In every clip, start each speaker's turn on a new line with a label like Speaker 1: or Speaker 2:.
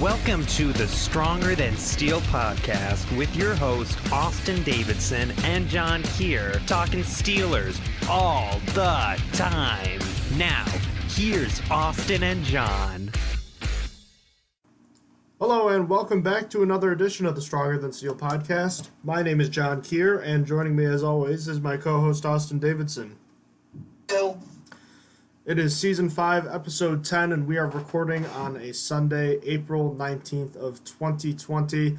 Speaker 1: Welcome to the Stronger Than Steel podcast with your host, Austin Davidson and John Keir, talking Steelers all the time. Now, here's Austin and John.
Speaker 2: Hello and welcome back to another edition of the Stronger Than Steel podcast. My name is John Keir, and joining me as always is my co-host Austin Davidson.
Speaker 3: Hello.
Speaker 2: It is Season 5, Episode 10, and we are recording on a Sunday, April 19th of 2020.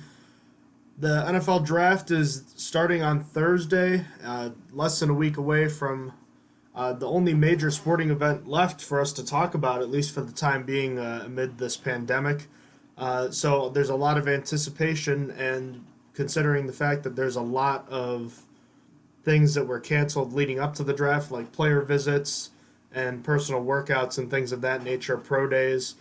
Speaker 2: The NFL Draft is starting on Thursday, less than a week away from the only major sporting event left for us to talk about, at least for the time being, amid this pandemic. So there's a lot of anticipation, and considering the fact that there's a lot of things that were canceled leading up to the draft, like player visits and personal workouts and things of that nature, pro days,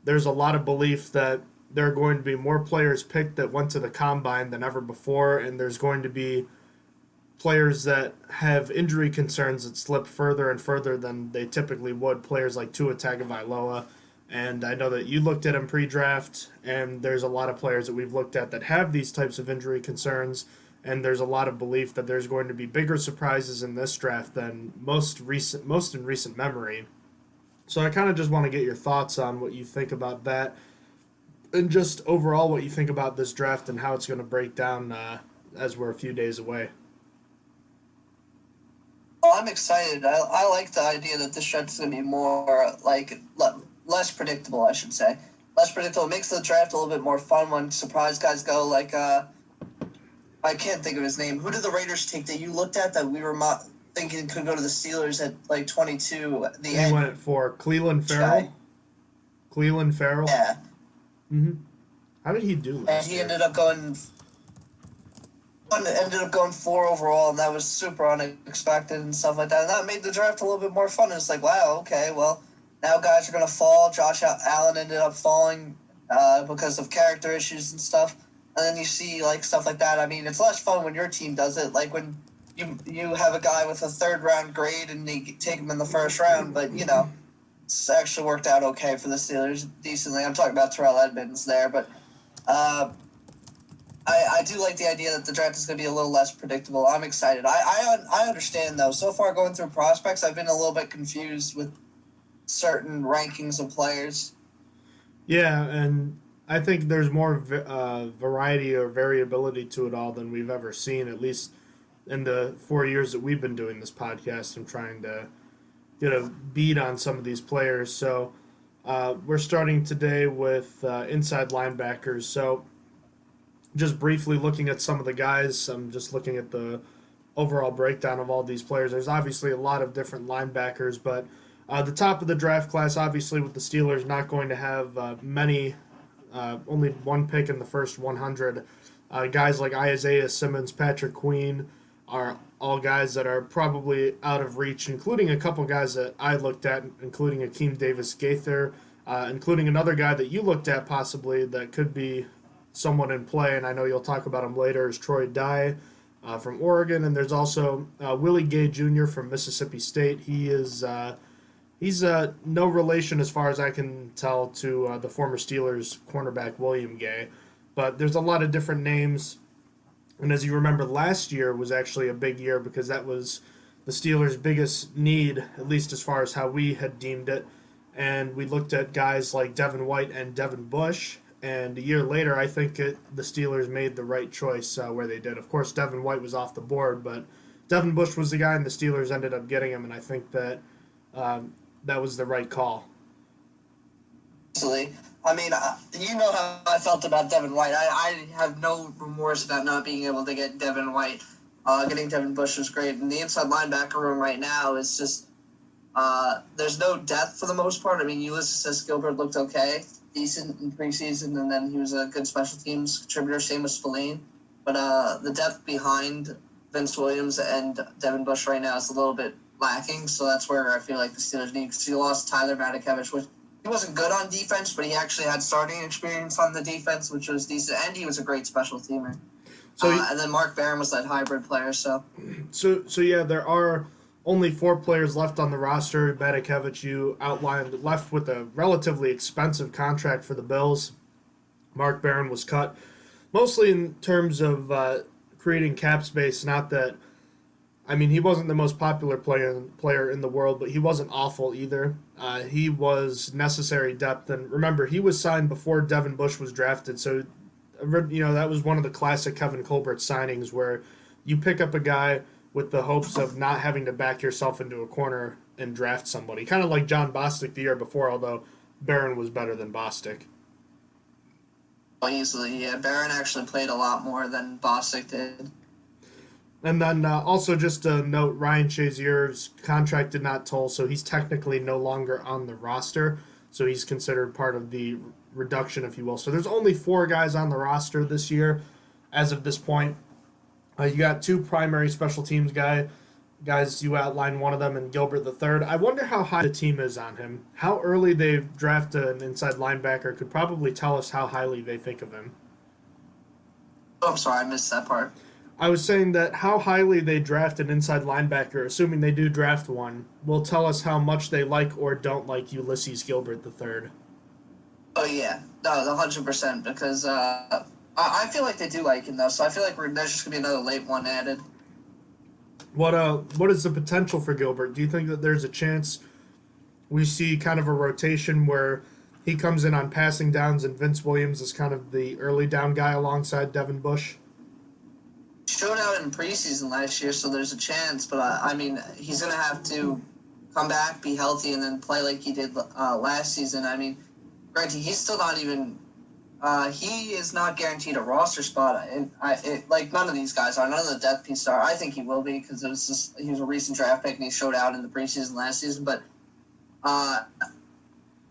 Speaker 2: there's a lot of belief that there are going to be more players picked that went to the combine than ever before, and there's going to be players that have injury concerns that slip further and further than they typically would, players like Tua Tagovailoa. And I know that you looked at him pre-draft, and there's a lot of players that we've looked at that have these types of injury concerns, and there's a lot of belief that there's going to be bigger surprises in this draft than most in recent memory. So I kind of just want to get your thoughts on what you think about that, and just overall what you think about this draft and how it's going to break down as we're a few days away.
Speaker 3: Well, I'm excited. I like the idea that this draft is going to be more less predictable, I should say. Less predictable. It makes the draft a little bit more fun when surprise guys go like, I can't think of his name. Who did the Raiders take that you looked at that we were thinking could go to the Steelers at like 22?
Speaker 2: He went for Cleveland Farrell. Cleveland Farrell?
Speaker 3: Yeah.
Speaker 2: Mm-hmm. How did he do last
Speaker 3: And he
Speaker 2: year?
Speaker 3: ended up going 4 overall, and that was super unexpected and stuff like that. And that made the draft a little bit more fun. It's like, wow, okay, well, now guys are going to fall. Josh Allen ended up falling because of character issues and stuff. And then you see like stuff like that. I mean, it's less fun when your team does it. Like when you have a guy with a third-round grade and they take him in the first round. But, you know, it's actually worked out okay for the Steelers decently. I'm talking about Terrell Edmonds there. But I do like the idea that the draft is going to be a little less predictable. I'm excited. I understand, though. So far going through prospects, I've been a little bit confused with certain rankings of players.
Speaker 2: Yeah, and I think there's more variety or variability to it all than we've ever seen, at least in the 4 years that we've been doing this podcast and trying to get a beat on some of these players. So we're starting today with inside linebackers. So just briefly looking at some of the guys, I'm just looking at the overall breakdown of all these players. There's obviously a lot of different linebackers, but the top of the draft class, obviously with the Steelers not going to have only one pick in the first 100. Guys like Isaiah Simmons, Patrick Queen are all guys that are probably out of reach, including a couple guys that I looked at, including Akeem Davis-Gaither, including another guy that you looked at possibly that could be someone in play, and I know you'll talk about him later, is Troy Dye from Oregon, and there's also Willie Gay Jr. from Mississippi State. He's no relation, as far as I can tell, to the former Steelers cornerback William Gay. But there's a lot of different names. And as you remember, last year was actually a big year because that was the Steelers' biggest need, at least as far as how we had deemed it. And we looked at guys like Devin White and Devin Bush. And a year later, I think the Steelers made the right choice where they did. Of course, Devin White was off the board, but Devin Bush was the guy, and the Steelers ended up getting him. And I think that that was the right call.
Speaker 3: Absolutely. I mean, you know how I felt about Devin White. I have no remorse about not being able to get Devin White. Getting Devin Bush was great. And the inside linebacker room right now is just there's no depth for the most part. I mean, Ulysses S. Gilbert looked okay, decent in preseason, and then he was a good special teams contributor, same with Spillane. But the depth behind Vince Williams and Devin Bush right now is a little bit lacking, so that's where I feel like the Steelers need, because he lost Tyler Matakevich, which he wasn't good on defense, but he actually had starting experience on the defense, which was decent, and he was a great special teamer. And then Mark Barron was that hybrid player. So
Speaker 2: yeah, there are only 4 players left on the roster. Matakevich, you outlined, left with a relatively expensive contract for the Bills. Mark Barron was cut, mostly in terms of creating cap space. Not that, I mean, he wasn't the most popular player in the world, but he wasn't awful either. He was necessary depth, and remember, he was signed before Devin Bush was drafted, so that was one of the classic Kevin Colbert signings where you pick up a guy with the hopes of not having to back yourself into a corner and draft somebody. Kind of like John Bostic the year before, although Barron was better than Bostic.
Speaker 3: Easily, yeah. Barron actually played a lot more than Bostic did.
Speaker 2: And then also just to note, Ryan Shazier's contract did not toll, so he's technically no longer on the roster. So he's considered part of the reduction, if you will. So there's only 4 guys on the roster this year as of this point. You got 2 primary special teams guys. You outlined one of them in Gilbert the third. I wonder how high the team is on him. How early they draft an inside linebacker could probably tell us how highly they think of him.
Speaker 3: Oh, I'm sorry, I missed that part.
Speaker 2: I was saying that how highly they draft an inside linebacker, assuming they do draft one, will tell us how much they like or don't like Ulysses Gilbert III.
Speaker 3: Oh, yeah. No, 100%, because I feel like they do like him, though, so I feel like there's just going to be another late one added.
Speaker 2: What is the potential for Gilbert? Do you think that there's a chance we see kind of a rotation where he comes in on passing downs and Vince Williams is kind of the early down guy alongside Devin Bush?
Speaker 3: Showed out in preseason last year, so there's a chance, but I mean, he's going to have to come back, be healthy, and then play like he did last season. I mean, granted, he's still not even he is not guaranteed a roster spot, and like none of these guys are. None of the depth piece are. I think he will be because he was a recent draft pick and he showed out in the preseason last season. But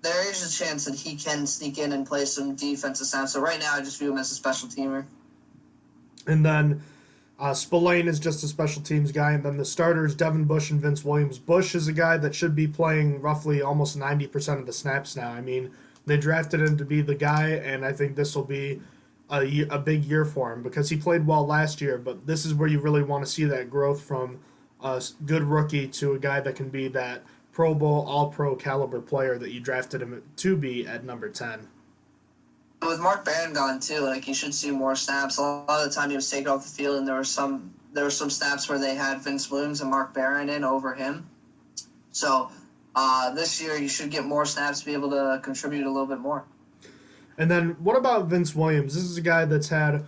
Speaker 3: there is a chance that he can sneak in and play some defensive snaps. So right now, I just view him as a special teamer.
Speaker 2: And then Spillane is just a special teams guy, and then the starters, Devin Bush and Vince Williams. Bush is a guy that should be playing roughly almost 90% of the snaps now. I mean, they drafted him to be the guy, and I think this will be a big year for him because he played well last year, but this is where you really want to see that growth from a good rookie to a guy that can be that Pro Bowl, All-Pro caliber player that you drafted him to be at number 10.
Speaker 3: With Mark Barron gone too, like you should see more snaps. A lot of the time he was taken off the field, and there were some snaps where they had Vince Williams and Mark Barron in over him. So this year you should get more snaps to be able to contribute a little bit more.
Speaker 2: And then what about Vince Williams? This is a guy that's had,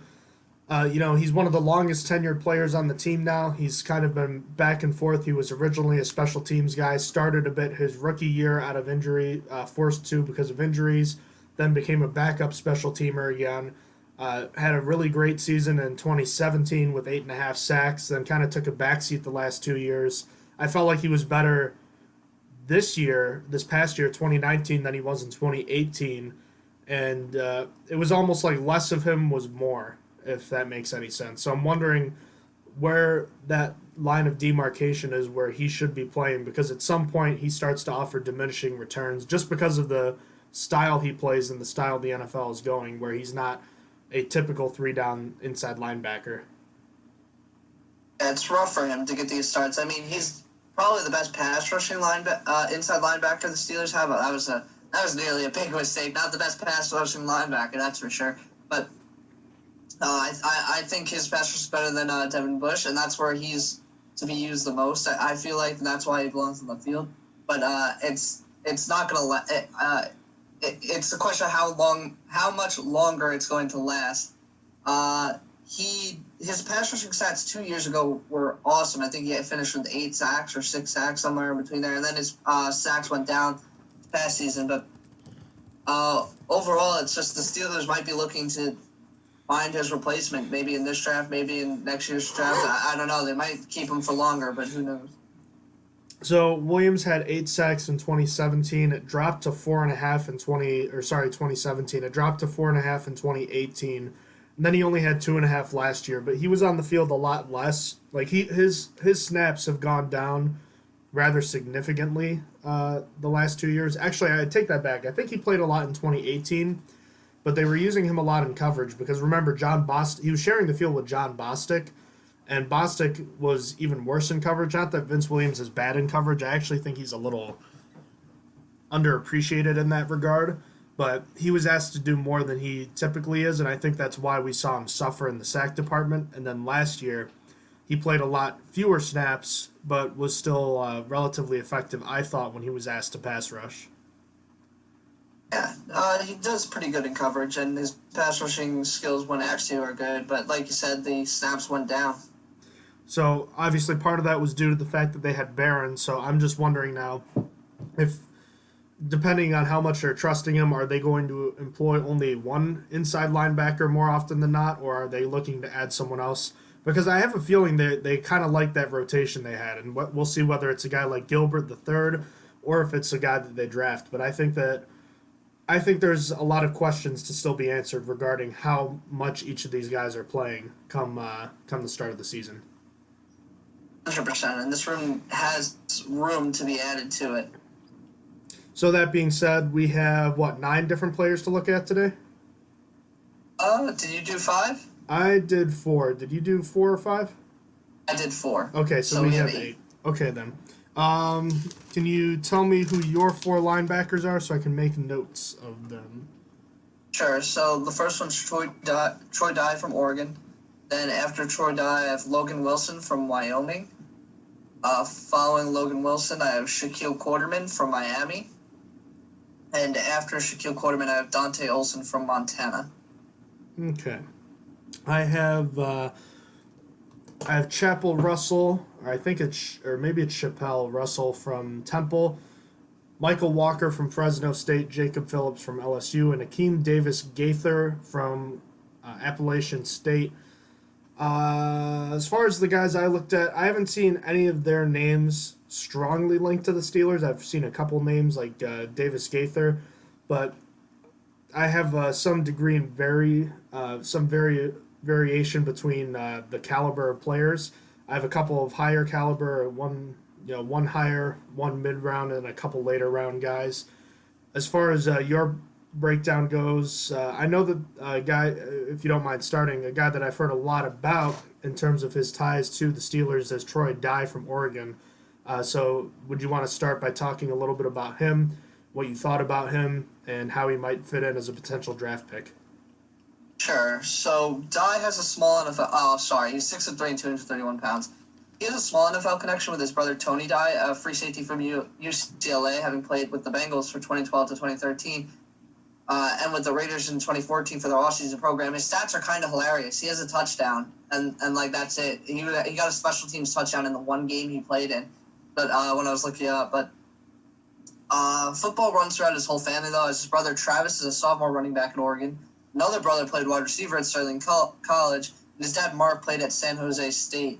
Speaker 2: he's one of the longest tenured players on the team now. He's kind of been back and forth. He was originally a special teams guy, started a bit his rookie year out of injury, forced to because of injuries, then became a backup special teamer again. Had a really great season in 2017 with 8.5 sacks, then kind of took a backseat the last 2 years. I felt like he was better this past year, 2019, than he was in 2018. And it was almost like less of him was more, if that makes any sense. So I'm wondering where that line of demarcation is where he should be playing, because at some point he starts to offer diminishing returns just because of the style he plays and the style the NFL is going, where he's not a typical 3-down inside linebacker.
Speaker 3: Yeah, it's rough for him to get these starts. I mean, he's probably the best pass rushing inside linebacker the Steelers have. That was nearly a big mistake. Not the best pass rushing linebacker, that's for sure. But I think his pass rush is better than Devin Bush, and that's where he's to be used the most. I feel like, and that's why he belongs on the field. But it's not going to it's a question of how much longer it's going to last. His pass rushing stats 2 years ago were awesome. I think he had finished with 8 sacks or 6 sacks, somewhere in between there, and then his sacks went down past season. But overall, it's just the Steelers might be looking to find his replacement, maybe in this draft, maybe in next year's draft. I don't know. They might keep him for longer, but who knows?
Speaker 2: So Williams had 8 sacks in 2017. It dropped to 4.5 in 2017. It dropped to 4.5 in 2018. And then he only had 2.5 last year. But he was on the field a lot less. Like his snaps have gone down rather significantly the last 2 years. Actually, I take that back. I think he played a lot in 2018, but they were using him a lot in coverage because remember he was sharing the field with John Bostic. And Bostic was even worse in coverage. Not that Vince Williams is bad in coverage. I actually think he's a little underappreciated in that regard. but he was asked to do more than he typically is, and I think that's why we saw him suffer in the sack department. And then last year, he played a lot fewer snaps, but was still relatively effective, I thought, when he was asked to pass rush.
Speaker 3: Yeah, he does pretty good in coverage, and his pass rushing skills when asked to are good. But like you said, the snaps went down.
Speaker 2: So obviously part of that was due to the fact that they had Barron. So I'm just wondering now if, depending on how much they're trusting him, are they going to employ only one inside linebacker more often than not, or are they looking to add someone else? Because I have a feeling they kind of like that rotation they had, and we'll see whether it's a guy like Gilbert III or if it's a guy that they draft. But I think there's a lot of questions to still be answered regarding how much each of these guys are playing come the start of the season.
Speaker 3: 100%, and this room has room to be added to it.
Speaker 2: So that being said, we have, 9 different players to look at today?
Speaker 3: Did you do 5?
Speaker 2: I did 4. Did you do 4 or 5?
Speaker 3: I did 4.
Speaker 2: Okay, so we have 8. Okay, then. Can you tell me who your 4 linebackers are so I can make notes of them?
Speaker 3: Sure. So the first one's Troy Dye from Oregon. Then after Troy Dye, I have Logan Wilson from Wyoming. Following Logan Wilson, I have Shaquille Quarterman from Miami. And after Shaquille Quarterman, I have Dante Olson from Montana.
Speaker 2: Okay. I have Chappell Russell, or I think maybe it's Chappell Russell from Temple, Michael Walker from Fresno State, Jacob Phillips from LSU, and Akeem Davis-Gaither from Appalachian State. As far as the guys I looked at, I haven't seen any of their names strongly linked to the Steelers. I've seen a couple names like Davis-Gaither, but I have some degree in variation between the caliber of players. I have a couple of higher caliber, one higher, one mid round, and a couple later round guys. As far as your breakdown goes, I know that a guy, if you don't mind starting, a guy that I've heard a lot about in terms of his ties to the Steelers is Troy Dye from Oregon. So would you want to start by talking a little bit about him, what you thought about him, and how he might fit in as a potential draft pick?
Speaker 3: Sure. So Dye has a small NFL. Oh, sorry. He's 6'3" and 231 pounds. He has a small NFL connection with his brother Tony Dye, a free safety from UCLA, having played with the Bengals from 2012 to 2013, and with the Raiders in 2014 for their offseason program. His stats are kind of hilarious. He has a touchdown, and like that's it. He got a special teams touchdown in the one game he played in. But when I was looking it up, football runs throughout his whole family though. As his brother Travis is a sophomore running back in Oregon. Another brother played wide receiver at Sterling College, and his dad, Mark, played at San Jose State.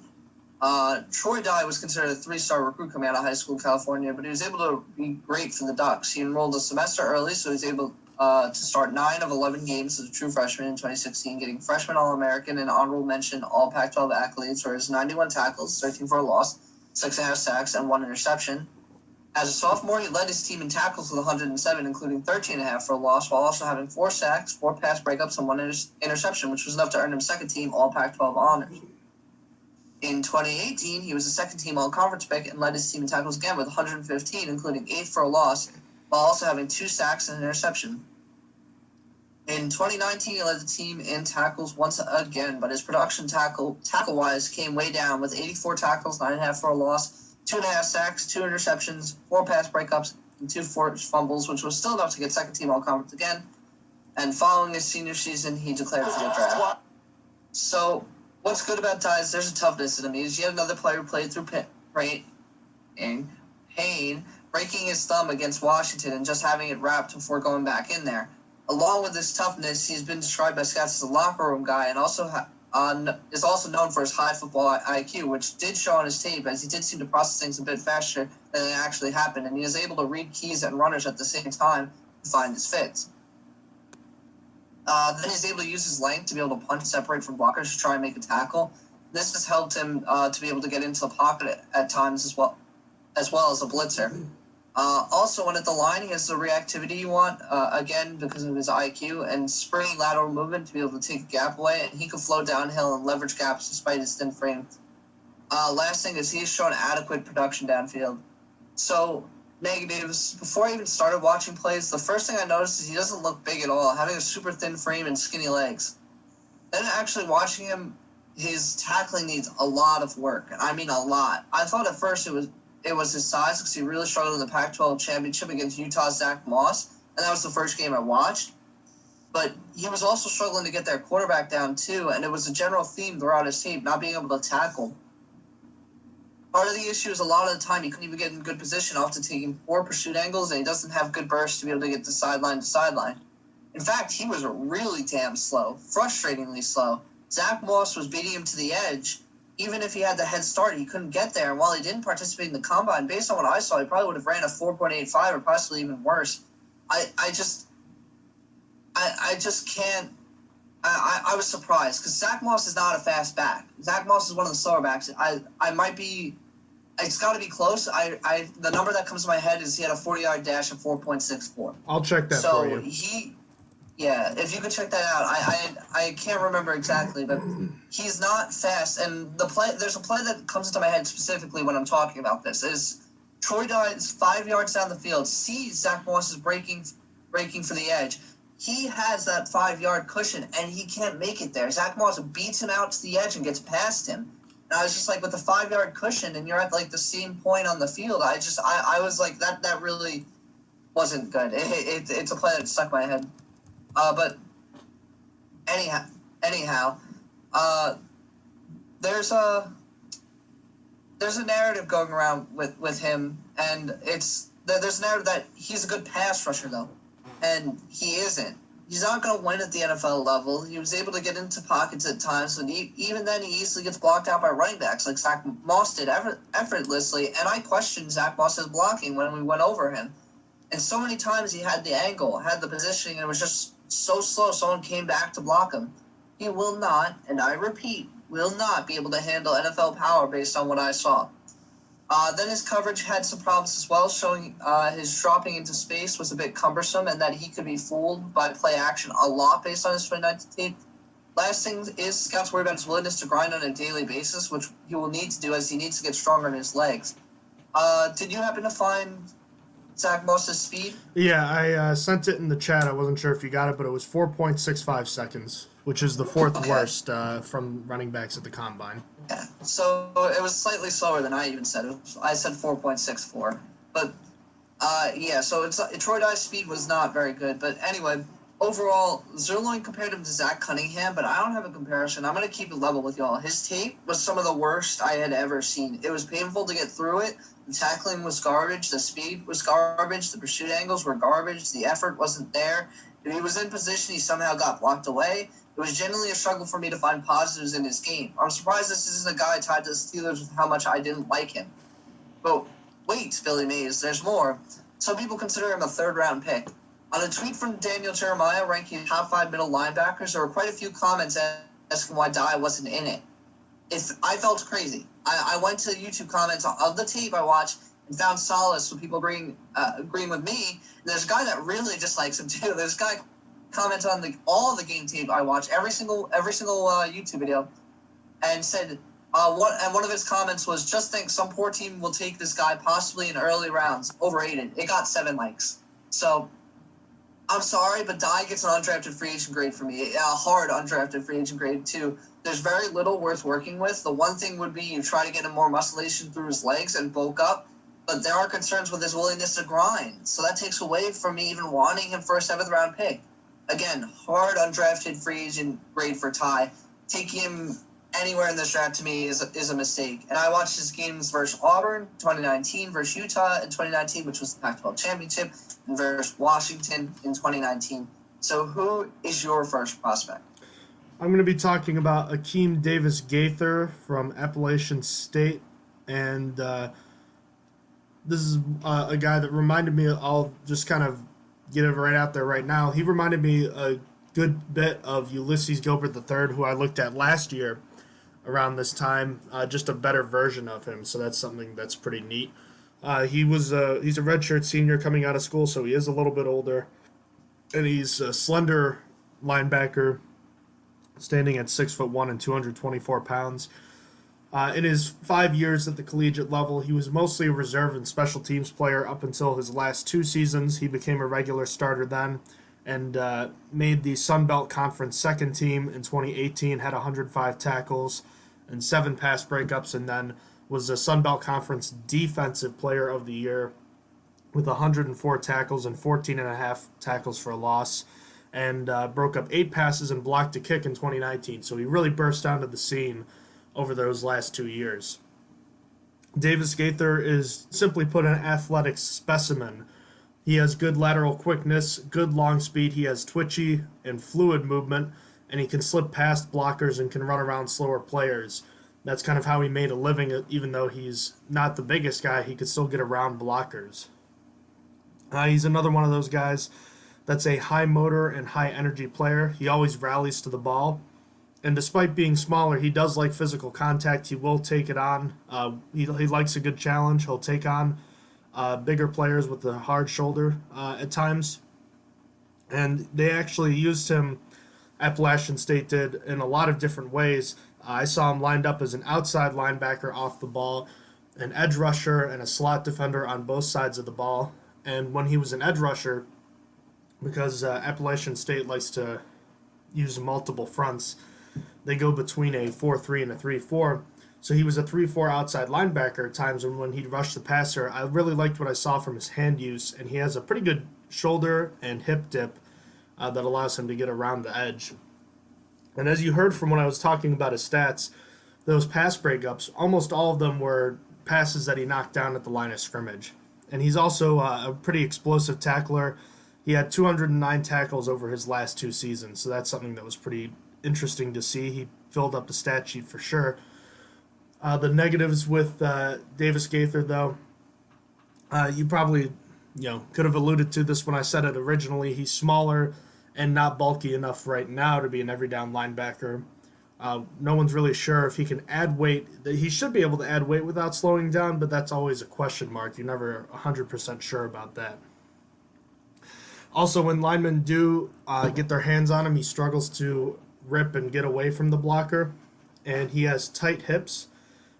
Speaker 3: Troy Dye was considered a 3-star recruit coming out of high school in California, but he was able to be great for the Ducks. He enrolled a semester early, so he was able to start 9 of 11 games as a true freshman in 2016, getting freshman All-American and honorable mention All Pac-12 accolades for his 91 tackles, 13 for a loss, 6.5 sacks, and 1 interception. As a sophomore, he led his team in tackles with 107, including 13.5 for a loss, while also having 4 sacks, 4 pass breakups, and 1 interception, which was enough to earn him second-team All Pac-12 honors. In 2018, he was a second-team All-Conference pick and led his team in tackles again with 115, including 8 for a loss, while also having 2 sacks and an interception. In 2019, he led the team in tackles once again, but his production tackle-wise came way down with 84 tackles, 9.5 for a loss, 2.5 sacks, 2 interceptions, 4 pass breakups, and 2 forced fumbles, which was still enough to get second-team All-Conference again. And following his senior season, he declared for the draft. So what's good about Dye is there's a toughness in him. He's yet another player who played through pain, breaking his thumb against Washington and just having it wrapped before going back in there. Along with his toughness, he's been described by scouts as a locker room guy and also is also known for his high football IQ, which did show on his tape, as he did seem to process things a bit faster than it actually happened, and he was able to read keys and runners at the same time to find his fits. Then he's able to use his length to be able to punch separate from blockers to try and make a tackle. This has helped him to be able to get into the pocket at times as well as a blitzer. Also, when at the line, he has the reactivity you want, again, because of his IQ, and springy lateral movement to be able to take a gap away, and he can flow downhill and leverage gaps despite his thin frame. Last thing is he's shown adequate production downfield. So negatives. Before I even started watching plays, the first thing I noticed is he doesn't look big at all, having a super thin frame and skinny legs. Then actually watching him, his tackling needs a lot of work, and I mean a lot. I thought at first it was his size because he really struggled in the Pac-12 championship against Utah's Zach Moss, and that was the first game I watched. But he was also struggling to get their quarterback down too, and it was a general theme throughout his tape, not being able to tackle. Part of the issue is a lot of the time he couldn't even get in good position, often taking poor pursuit angles, and he doesn't have good burst to be able to get to sideline to sideline. In fact, he was really damn slow, frustratingly slow. Zach Moss was beating him to the edge. Even if he had the head start, he couldn't get there. And while he didn't participate in the combine, based on what I saw, he probably would have ran a 4.85 or possibly even worse. I just can't. I was surprised because Zach Moss is not a fast back. Zach Moss is one of the slower backs. I might be. It's got to be close. The number that comes to my head is he had a 40-yard dash of 4.64.
Speaker 2: I'll check that for you.
Speaker 3: Yeah, if you could check that out. I can't remember exactly, but he's not fast. And there's a play that comes into my head specifically when I'm talking about this. Is Troy Dye's 5 yards down the field, sees Zach Moss is breaking for the edge. He has that 5-yard cushion, and he can't make it there. Zach Moss beats him out to the edge and gets past him. And I was just like, with the 5-yard cushion, and you're at like the same point on the field, I was like, that really wasn't good. It's a play that stuck in my head. But anyhow, there's a narrative going around with him, and there's a narrative that he's a good pass rusher though, and he isn't. He's not going to win at the NFL level. He was able to get into pockets at times, and even then he easily gets blocked out by running backs like Zach Moss did effortlessly, and I questioned Zach Moss's blocking when we went over him. And so many times he had the angle, had the positioning, and it was just so slow someone came back to block him. He will not, and I repeat, will not be able to handle NFL power based on what I saw. Then his coverage had some problems as well, showing his dropping into space was a bit cumbersome and that he could be fooled by play action a lot based on his 2019 tape. Last thing is, scouts worry about his willingness to grind on a daily basis, which he will need to do as he needs to get stronger in his legs. Did you happen to find Zach Moss's speed?
Speaker 2: Yeah, I sent it in the chat. I wasn't sure if you got it, but it was 4.65 seconds, which is the fourth worst from running backs at the combine.
Speaker 3: Yeah, so it was slightly slower than I even said. I said 4.64. But, yeah, so Troy Dye's speed was not very good. But anyway, overall, Zerloin compared him to Zach Cunningham, but I don't have a comparison. I'm going to keep it level with y'all. His tape was some of the worst I had ever seen. It was painful to get through it. The tackling was garbage. The speed was garbage. The pursuit angles were garbage. The effort wasn't there. If he was in position, he somehow got blocked away. It was generally a struggle for me to find positives in his game. I'm surprised this isn't a guy tied to the Steelers with how much I didn't like him. But wait, Billy Mays, there's more. Some people consider him a third-round pick. On a tweet from Daniel Jeremiah ranking top 5 middle linebackers, there were quite a few comments asking why Dye wasn't in it. I felt crazy. I went to YouTube comments of the tape I watched and found solace with people agreeing with me. And there's a guy that really dislikes him too. There's a guy comments on all of the game tape I watched, every single YouTube video, and said one of his comments was, "Just think, some poor team will take this guy possibly in early rounds. Overrated." It got 7 likes. So I'm sorry, but Dye gets an undrafted free agent grade for me. A hard undrafted free agent grade too. There's very little worth working with. The one thing would be you try to get him more musculation through his legs and bulk up, but there are concerns with his willingness to grind. So that takes away from me even wanting him for a 7th round pick. Again, hard undrafted free agent grade for Ty. Taking him anywhere in this draft to me is a mistake. And I watched his games versus Auburn, 2019, versus Utah in 2019, which was the Pac-12 championship, and versus Washington in 2019. So who is your first prospect?
Speaker 2: I'm going to be talking about Akeem Davis-Gaither from Appalachian State, and this is a guy that reminded me, I'll just kind of get it right out there right now, he reminded me a good bit of Ulysses Gilbert III, who I looked at last year around this time, just a better version of him, so that's something that's pretty neat. He's a redshirt senior coming out of school, so he is a little bit older, and he's a slender linebacker, standing at 6'1" and 224 pounds. In his 5 years at the collegiate level, he was mostly a reserve and special teams player up until his last 2 seasons. He became a regular starter then and made the Sun Belt Conference second team in 2018, had 105 tackles and 7 pass breakups, and then was the Sun Belt Conference Defensive Player of the Year with 104 tackles and 14 and a half tackles for a loss, and broke up 8 passes and blocked a kick in 2019. So he really burst onto the scene over those last 2 years. Davis-Gaither is, simply put, an athletic specimen. He has good lateral quickness, good long speed, he has twitchy and fluid movement, and he can slip past blockers and can run around slower players. That's kind of how he made a living. Even though he's not the biggest guy, he could still get around blockers. He's another one of those guys that's a high motor and high energy player. He always rallies to the ball. And despite being smaller, he does like physical contact. He will take it on. He likes a good challenge. He'll take on bigger players with a hard shoulder at times. And they actually used him, Appalachian State did, in a lot of different ways. I saw him lined up as an outside linebacker off the ball, an edge rusher, and a slot defender on both sides of the ball. And when he was an edge rusher, because Appalachian State likes to use multiple fronts, they go between a 4-3 and a 3-4. So he was a 3-4 outside linebacker at times, and when he'd rush the passer, I really liked what I saw from his hand use, and he has a pretty good shoulder and hip dip that allows him to get around the edge. And as you heard from when I was talking about his stats, those pass breakups, almost all of them were passes that he knocked down at the line of scrimmage. And he's also a pretty explosive tackler. He had 209 tackles over his last 2 seasons, so that's something that was pretty interesting to see. He filled up the stat sheet for sure. The negatives with Davis-Gaither, though, you probably could have alluded to this when I said it originally. He's smaller and not bulky enough right now to be an every down linebacker. No one's really sure if he can add weight. He should be able to add weight without slowing down, but that's always a question mark. You're never 100% sure about that. Also, when linemen do get their hands on him, he struggles to rip and get away from the blocker, and he has tight hips,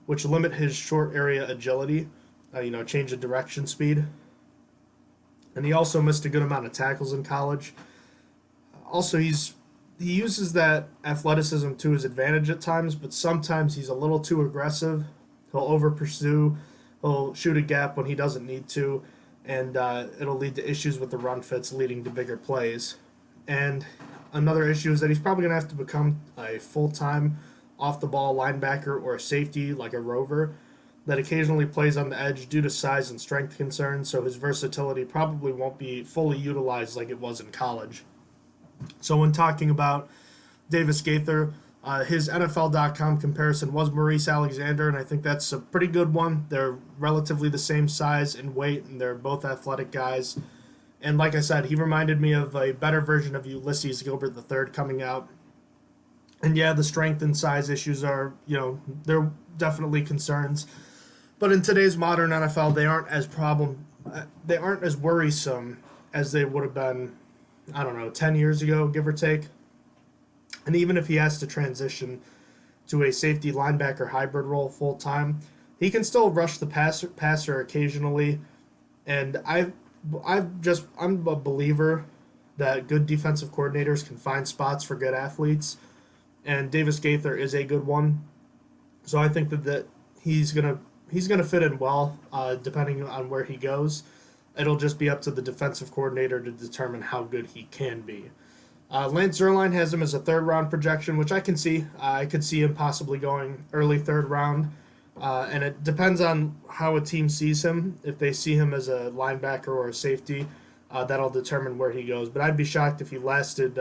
Speaker 2: which limit his short area agility, change of direction speed. And he also missed a good amount of tackles in college. Also, he uses that athleticism to his advantage at times, but sometimes he's a little too aggressive. He'll over-pursue. He'll shoot a gap when he doesn't need to, and it'll lead to issues with the run fits, leading to bigger plays. And another issue is that he's probably going to have to become a full-time off-the-ball linebacker or a safety, like a rover, that occasionally plays on the edge due to size and strength concerns, so his versatility probably won't be fully utilized like it was in college. So when talking about Davis-Gaither, his NFL.com comparison was Maurice Alexander, and I think that's a pretty good one. They're relatively the same size and weight, and they're both athletic guys. And like I said, he reminded me of a better version of Ulysses Gilbert III coming out. And yeah, the strength and size issues are, they're definitely concerns. But in today's modern NFL, they aren't as worrisome as they would have been, 10 years ago, give or take. And even if he has to transition to a safety linebacker hybrid role full time, he can still rush the passer occasionally. And I'm a believer that good defensive coordinators can find spots for good athletes, and Davis-Gaither is a good one. So I think that he's gonna fit in well, depending on where he goes. It'll just be up to the defensive coordinator to determine how good he can be. Lance Zierlein has him as a 3rd round projection, which I can see. I could see him possibly going early 3rd round. And it depends on how a team sees him. If they see him as a linebacker or a safety, that'll determine where he goes. But I'd be shocked if he lasted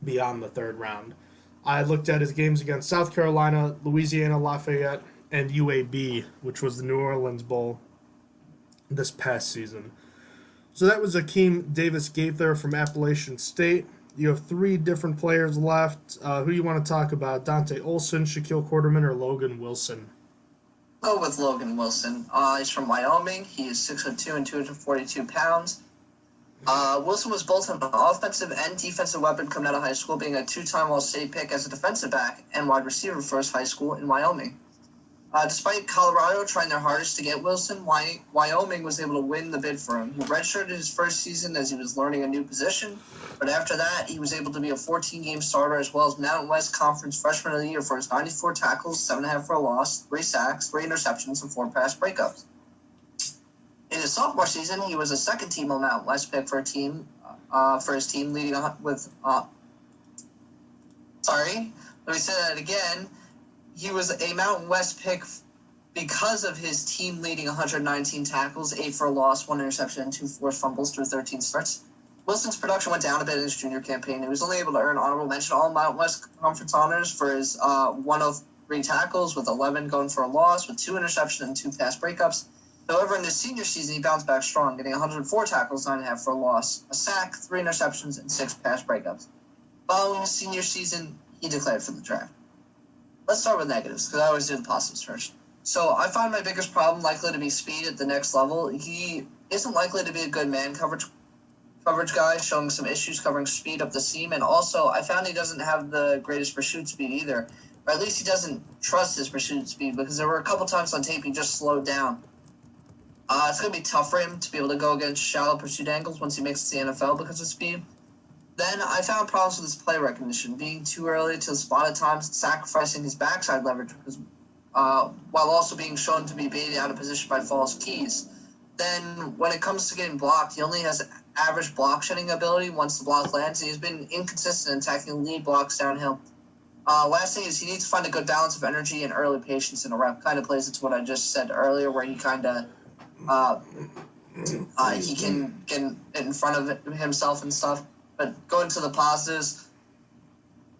Speaker 2: beyond the 3rd round. I looked at his games against South Carolina, Louisiana Lafayette, and UAB, which was the New Orleans Bowl this past season. So that was Akeem Davis-Gaither from Appalachian State. You have 3 different players left. Who do you want to talk about? Dante Olson, Shaquille Quarterman, or Logan Wilson?
Speaker 3: Go with Logan Wilson. He's from Wyoming. He is 6'2" and 242 pounds. Wilson was both an offensive and defensive weapon coming out of high school, being a two-time All-State pick as a defensive back and wide receiver for his high school in Wyoming. Despite Colorado trying their hardest to get Wilson, Wyoming was able to win the bid for him. He redshirted his first season as he was learning a new position, but after that, he was able to be a 14-game starter as well as Mountain West Conference Freshman of the Year for his 94 tackles, 7.5 for a loss, 3 sacks, 3 interceptions, and 4 pass breakups. In his sophomore season, he was a second-team All-Mountain West pick for his team, leading with. Sorry, let me say that again. He was a Mountain West pick because of his team leading 119 tackles, 8 for a loss, 1 interception, and 2 forced fumbles through 13 starts. Wilson's production went down a bit in his junior campaign. He was only able to earn honorable mention All Mountain West Conference honors for his 103 tackles, with 11 going for a loss, with 2 interceptions and 2 pass breakups. However, in his senior season, he bounced back strong, getting 104 tackles, 9.5 for a loss, a sack, 3 interceptions, and 6 pass breakups. Following his senior season, he declared for the draft. Let's start with negatives, because I always do the positives first. So I find my biggest problem likely to be speed at the next level. He isn't likely to be a good man coverage guy, showing some issues covering speed up the seam, and also I found he doesn't have the greatest pursuit speed either, or at least he doesn't trust his pursuit speed, because there were a couple times on tape he just slowed down. It's going to be tough for him to be able to go against shallow pursuit angles once he makes it to the NFL because of speed. Then I found problems with his play recognition, being too early to the spot at times and sacrificing his backside leverage because, while also being shown to be baited out of position by false keys. Then when it comes to getting blocked, he only has average block shedding ability once the block lands, and he's been inconsistent in attacking lead blocks downhill. Last thing is he needs to find a good balance of energy and early patience in a rep. Kind of plays into what I just said earlier, where he kind of he can get in front of himself and stuff. But going to the positives,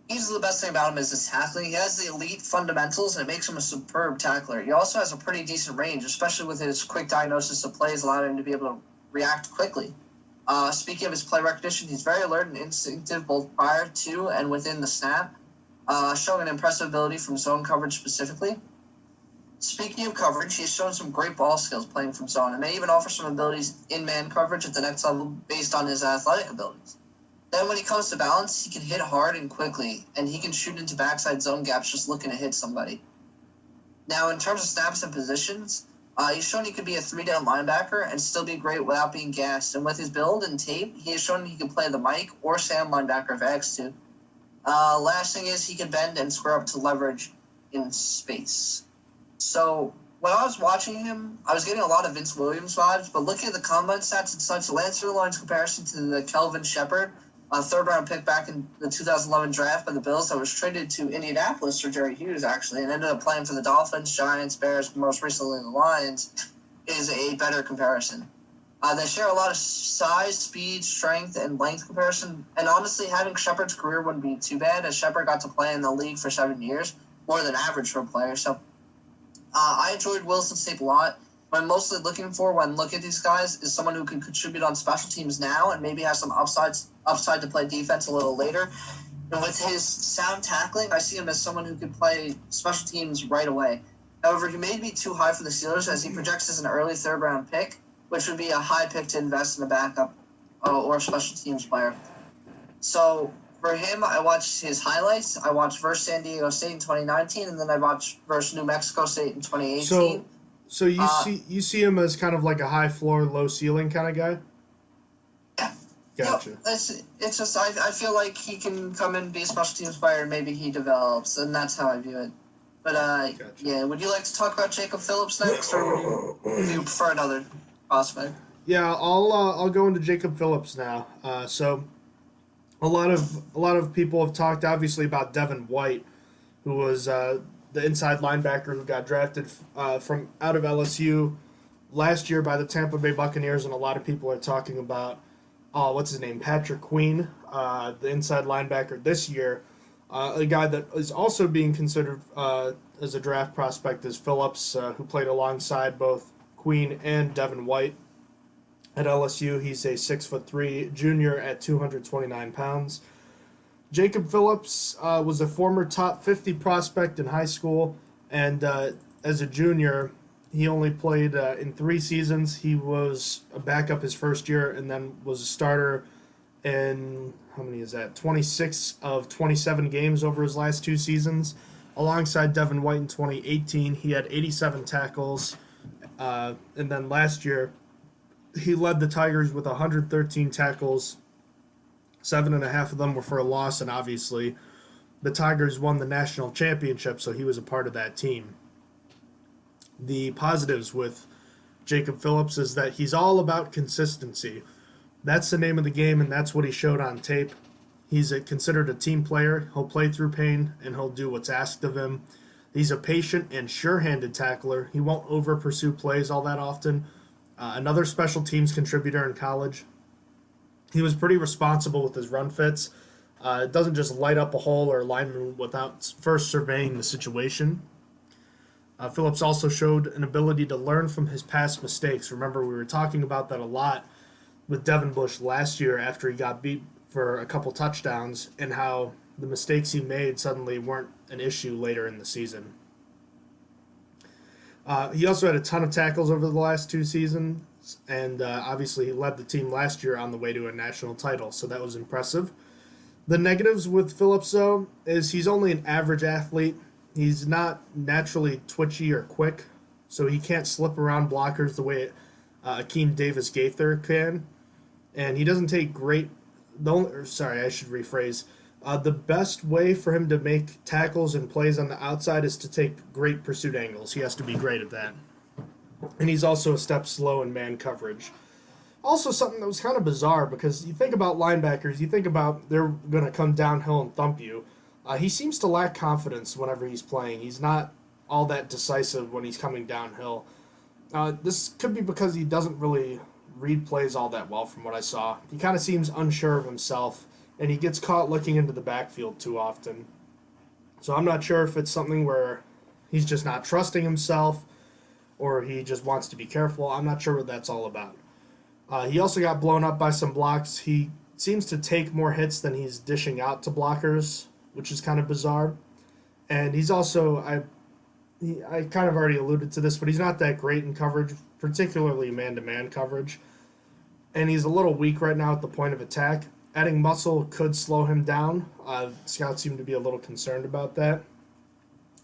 Speaker 3: easily the best thing about him is his tackling. He has the elite fundamentals, and it makes him a superb tackler. He also has a pretty decent range, especially with his quick diagnosis of plays, allowing him to be able to react quickly. Speaking of his play recognition, he's very alert and instinctive both prior to and within the snap, showing an impressive ability from zone coverage specifically. Speaking of coverage, he's shown some great ball skills playing from zone, and may even offer some abilities in man coverage at the next level based on his athletic abilities. Then when he comes to balance, he can hit hard and quickly, and he can shoot into backside zone gaps just looking to hit somebody. Now, in terms of snaps and positions, he's shown he could be a 3-down linebacker and still be great without being gassed. And with his build and tape, he has shown he can play the Mike or Sam linebacker if asked to. Last thing is he can bend and square up to leverage in space. So when I was watching him, I was getting a lot of Vince Williams vibes, but looking at the combine stats and such, Lance Zierlein's comparison to the Kelvin Shepard, a third-round pick back in the 2011 draft by the Bills that was traded to Indianapolis for Jerry Hughes, actually, and ended up playing for the Dolphins, Giants, Bears, most recently the Lions, is a better comparison. They share a lot of size, speed, strength, and length comparison, and honestly, having Shepard's career wouldn't be too bad, as Shepard got to play in the league for 7 years, more than average for a player. So I enjoyed Wilson's tape a lot. What I'm mostly looking for when looking at these guys is someone who can contribute on special teams now and maybe have some upside to play defense a little later. And with his sound tackling, I see him as someone who can play special teams right away. However, he may be too high for the Steelers as he projects as an early third-round pick, which would be a high pick to invest in a backup or special teams player. So for him, I watched his highlights. I watched versus San Diego State in 2019, and then I watched versus New Mexico State in 2018.
Speaker 2: So you see him as kind of like a high floor, low ceiling kind of guy?
Speaker 3: Yeah.
Speaker 2: Gotcha.
Speaker 3: It's just I feel like he can come in and be a special teams player and maybe he develops, and that's how I view it. But
Speaker 2: Gotcha.
Speaker 3: Yeah, would you like to talk about Jacob Phillips next, or would you prefer another prospect?
Speaker 2: Yeah, I'll go into Jacob Phillips now. So a lot of people have talked obviously about Devin White, who was the inside linebacker who got drafted from out of LSU last year by the Tampa Bay Buccaneers, and a lot of people are talking about what's his name, Patrick Queen, the inside linebacker this year. A guy that is also being considered as a draft prospect is Phillips, who played alongside both Queen and Devin White at LSU. He's a 6'3" junior at 229 pounds. Jacob Phillips was a former top 50 prospect in high school, and as a junior, He only played in 3 seasons. He was a backup his first year and then was a starter in, how many is that? 26 of 27 games over his last 2 seasons. Alongside Devin White in 2018, he had 87 tackles. And then last year, he led the Tigers with 113 tackles. 7.5 of them were for a loss, and obviously the Tigers won the national championship, so he was a part of that team. The positives with Jacob Phillips is that he's all about consistency. That's the name of the game, and that's what he showed on tape. He's considered a team player. He'll play through pain, and he'll do what's asked of him. He's a patient and sure-handed tackler. He won't over-pursue plays all that often. Another special teams contributor in college. He was pretty responsible with his run fits. It doesn't just light up a hole or lineman without first surveying the situation. Phillips also showed an ability to learn from his past mistakes. Remember, we were talking about that a lot with Devin Bush last year after he got beat for a couple touchdowns and how the mistakes he made suddenly weren't an issue later in the season. He also had a ton of tackles over the last 2 seasons, and obviously he led the team last year on the way to a national title, so that was impressive. The negatives with Phillips, though, is he's only an average athlete. He's not naturally twitchy or quick, so he can't slip around blockers the way Davis-Gaither can. And he doesn't take great... I should rephrase. The best way for him to make tackles and plays on the outside is to take great pursuit angles. He has to be great at that. And he's also a step slow in man coverage. Also something that was kind of bizarre because you think about linebackers, you think about they're going to come downhill and thump you. He seems to lack confidence whenever he's playing. He's not all that decisive when he's coming downhill. This could be because he doesn't really read plays all that well from what I saw. He kind of seems unsure of himself, and he gets caught looking into the backfield too often. So I'm not sure if it's something where he's just not trusting himself or he just wants to be careful. I'm not sure what that's all about. He also got blown up by some blocks. He seems to take more hits than he's dishing out to blockers, which is kind of bizarre. And he's also, I kind of already alluded to this, but he's not that great in coverage, particularly man-to-man coverage. And he's a little weak right now at the point of attack. Adding muscle could slow him down. Scouts seem to be a little concerned about that.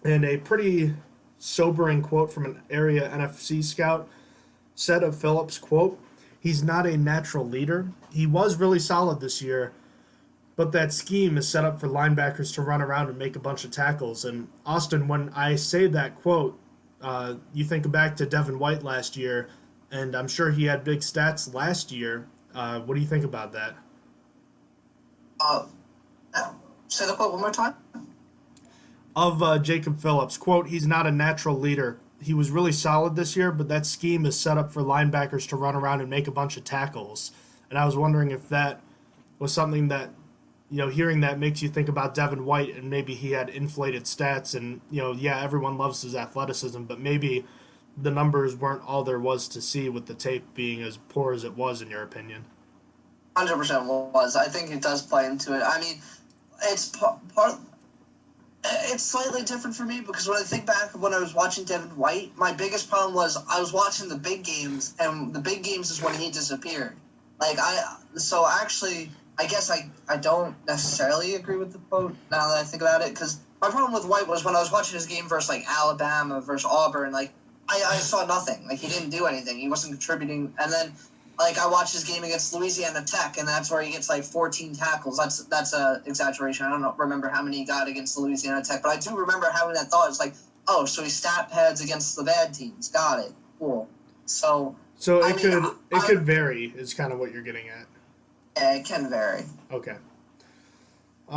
Speaker 2: And a pretty sobering quote from an area NFC scout said of Phillips, quote, "He's not a natural leader. He was really solid this year, but that scheme is set up for linebackers to run around and make a bunch of tackles." And Austin, when I say that quote, you think back to Devin White last year, and I'm sure he had big stats last year. What do you think about that?
Speaker 3: Say the quote one more time.
Speaker 2: Of Jacob Phillips, quote, "He's not a natural leader. He was really solid this year, but that scheme is set up for linebackers to run around and make a bunch of tackles." And I was wondering if that was something that, hearing that makes you think about Devin White and maybe he had inflated stats and, everyone loves his athleticism, but maybe the numbers weren't all there was to see with the tape being as poor as it was, in your opinion.
Speaker 3: 100% was. I think it does play into it. I mean, it's it's slightly different for me because when I think back of when I was watching Devin White, my biggest problem was I was watching the big games, and the big games is when he disappeared. I guess I don't necessarily agree with the quote now that I think about it, because my problem with White was when I was watching his game versus Alabama versus Auburn, I saw nothing. He didn't do anything. He wasn't contributing. And then I watched his game against Louisiana Tech, and that's where he gets 14 tackles. That's a exaggeration. I don't remember how many he got against Louisiana Tech, but I do remember having that thought. It's so he stat pads against the bad teams. Got it. Cool. So
Speaker 2: it could vary is kind of what you're getting at.
Speaker 3: Yeah, it can vary.
Speaker 2: Okay.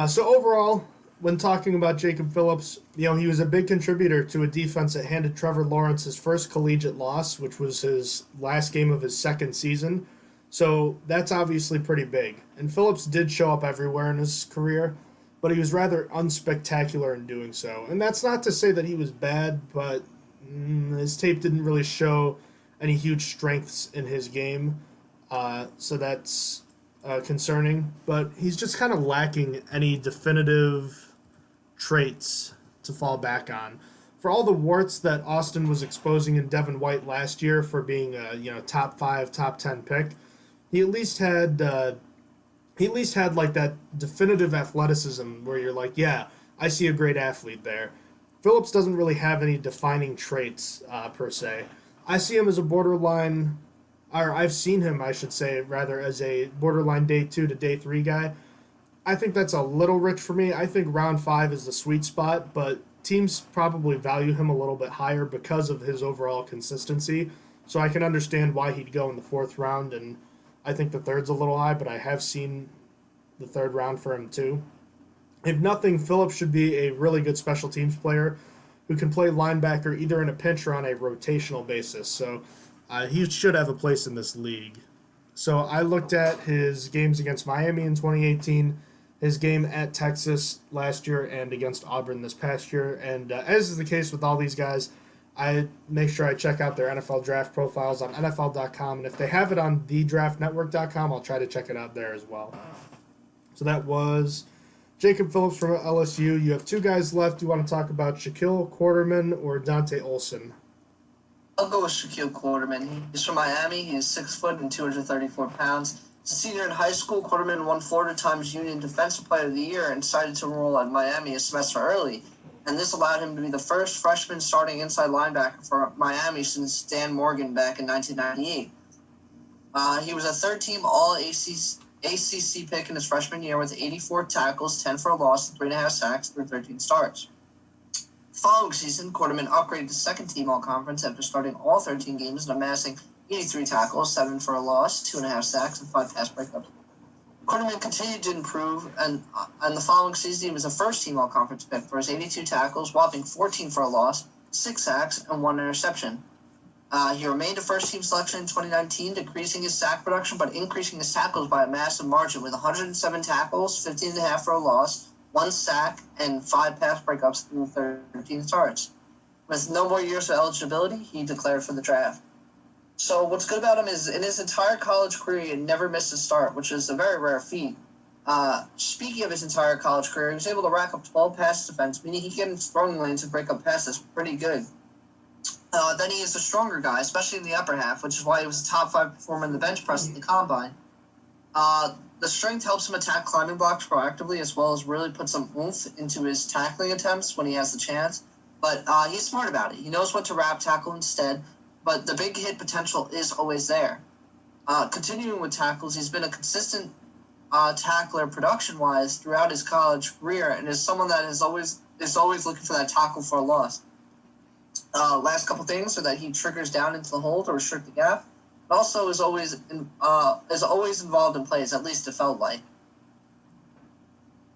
Speaker 2: So overall, when talking about Jacob Phillips, he was a big contributor to a defense that handed Trevor Lawrence his first collegiate loss, which was his last game of his second season. So that's obviously pretty big. And Phillips did show up everywhere in his career, but he was rather unspectacular in doing so. And that's not to say that he was bad, but his tape didn't really show any huge strengths in his game. So that's concerning. But he's just kind of lacking any definitive traits to fall back on. for all the warts that Austin was exposing in Devin White last year for being a top 5, top 10 pick, he at least had like that definitive athleticism where you're like, yeah, I see a great athlete there. Phillips doesn't really have any defining traits per se. I see him as a borderline, or I've seen him, I should say, rather, as a borderline day 2 to day 3 guy. I think that's a little rich for me. I think round 5 is the sweet spot, but teams probably value him a little bit higher because of his overall consistency. So I can understand why he'd go in the 4th round, and I think the 3rd's a little high, but I have seen the 3rd round for him too. If nothing, Phillips should be a really good special teams player who can play linebacker either in a pinch or on a rotational basis. So he should have a place in this league. So I looked at his games against Miami in 2018, his game at Texas last year, and against Auburn this past year. And as is the case with all these guys, I make sure I check out their NFL draft profiles on NFL.com. And if they have it on thedraftnetwork.com, I'll try to check it out there as well. So that was Jacob Phillips from LSU. You have 2 guys left. You want to talk about Shaquille Quarterman or Dante Olson?
Speaker 3: I'll go with Shaquille Quarterman. He's from Miami. He is 6 foot and 234 pounds. As a senior in high school, Quarterman won Florida Times Union Defensive Player of the Year and decided to enroll at Miami a semester early. And this allowed him to be the first freshman starting inside linebacker for Miami since Dan Morgan back in 1998. He was a 3rd-team All-ACC pick in his freshman year with 84 tackles, 10 for a loss, and 3.5 sacks through 13 starts. The following season, Quarterman upgraded to 2nd-team All-Conference after starting all 13 games and amassing 83 tackles, 7 for a loss, 2.5 sacks, and 5 pass breakups. Quarterman continued to improve, and the following season, he was a 1st-team All-Conference pick for his 82 tackles, whopping 14 for a loss, 6 sacks, and 1 interception. He remained a 1st-team selection in 2019, decreasing his sack production but increasing his tackles by a massive margin with 107 tackles, 15.5 for a loss, 1 sack, and 5 pass breakups through 13 starts. With no more years of eligibility, he declared for the draft. So what's good about him is in his entire college career, he never missed a start, which is a very rare feat. Speaking of his entire college career, he was able to rack up 12 pass defense, meaning he can throwing lanes and break up passes pretty good. Then he is a stronger guy, especially in the upper half, which is why he was a top 5 performer in the bench press in the combine. The strength helps him attack climbing blocks proactively, as well as really put some oomph into his tackling attempts when he has the chance. But he's smart about it. He knows what to wrap tackle instead, but the big hit potential is always there. Continuing with tackles, he's been a consistent tackler production-wise throughout his college career, and is someone that is always looking for that tackle for a loss. Last couple things are that he triggers down into the hold or restrict the gap. But also is always involved in plays, at least it felt like.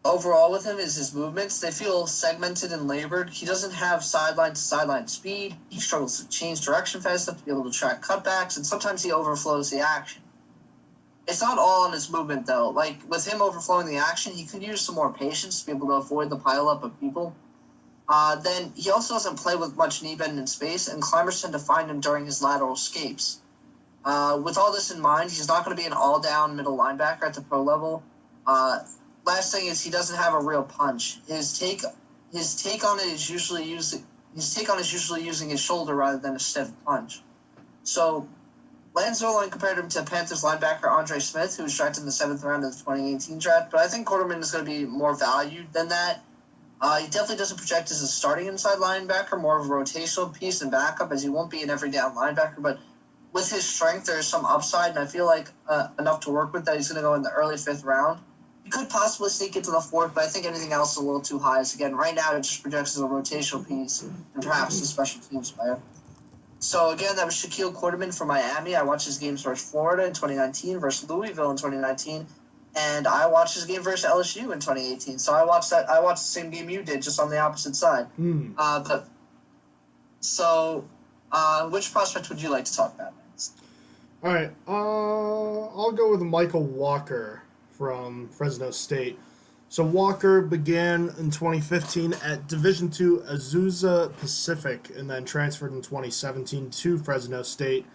Speaker 3: Overall with him is his movements. They feel segmented and labored. He doesn't have sideline-to-sideline speed. He struggles to change direction fast enough to be able to track cutbacks, and sometimes he overflows the action. It's not all on his movement, though. Like, with him overflowing the action, he could use some more patience to be able to avoid the pileup of people. Then he also doesn't play with much knee bend in space, and climbers tend to find him during his lateral escapes. With all this in mind, he's not going to be an all-down middle linebacker at the pro level. Last thing is he doesn't have a real punch. His take on it is usually using his shoulder rather than a stiff punch. So Lance Zierlein compared him to Panthers linebacker Andre Smith, who was drafted in the 7th round of the 2018 draft, but I think Quarterman is going to be more valued than that. He definitely doesn't project as a starting inside linebacker, more of a rotational piece and backup, as he won't be an every down linebacker, but with his strength, there's some upside, and I feel like enough to work with that he's going to go in the early 5th round. He could possibly sneak into the 4th, but I think anything else is a little too high. So again, right now it just projects as a rotational piece and perhaps a special teams player. So again, that was Shaquille Quarterman from Miami. I watched his games versus Florida in 2019, versus Louisville in 2019, and I watched his game versus LSU in 2018. So I watched the same game you did, just on the opposite side. Which prospect would you like to talk about next?
Speaker 2: All right, I'll go with Michael Walker from Fresno State. So Walker began in 2015 at Division II Azusa Pacific and then transferred in 2017 to Fresno State,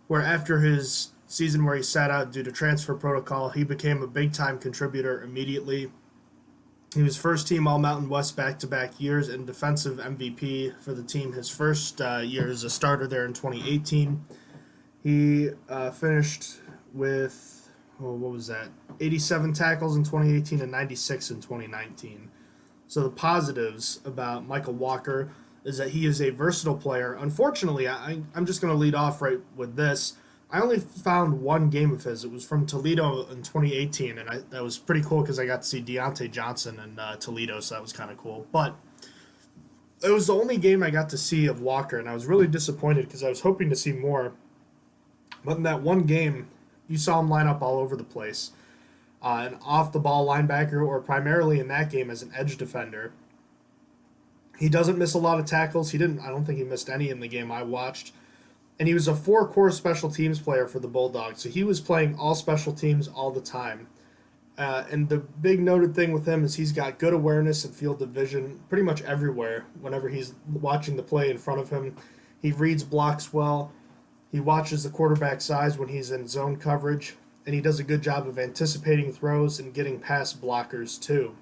Speaker 2: where after his season where he sat out due to transfer protocol, he became a big-time contributor immediately. He was first team All Mountain West back-to-back years and defensive MVP for the team his first year as a starter there in 2018. He finished with, what was that, 87 tackles in 2018 and 96 in 2019. So the positives about Michael Walker is that he is a versatile player. Unfortunately, I'm just going to lead off right with this. I only found one game of his. It was from Toledo in 2018, and that was pretty cool because I got to see Deontay Johnson in Toledo, so that was kind of cool. But it was the only game I got to see of Walker, and I was really disappointed because I was hoping to see more. But in that one game, you saw him line up all over the place. An off-the-ball linebacker, or primarily in that game as an edge defender. He doesn't miss a lot of tackles. I don't think he missed any in the game I watched. And he was a 4-core special teams player for the Bulldogs. So he was playing all special teams all the time. And the big noted thing with him is he's got good awareness and field of vision pretty much everywhere whenever he's watching the play in front of him. He reads blocks well. He watches the quarterback's size when he's in zone coverage. And he does a good job of anticipating throws and getting past blockers too.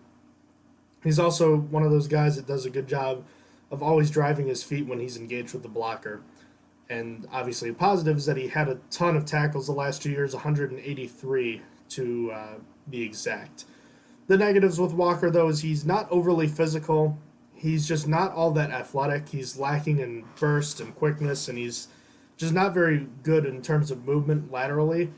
Speaker 2: He's also one of those guys that does a good job of always driving his feet when he's engaged with the blocker. And obviously a positive is that he had a ton of tackles the last 2 years, 183 to be exact. The negatives with Walker, though, is he's not overly physical. He's just not all that athletic. He's lacking in burst and quickness, and he's just not very good in terms of movement laterally.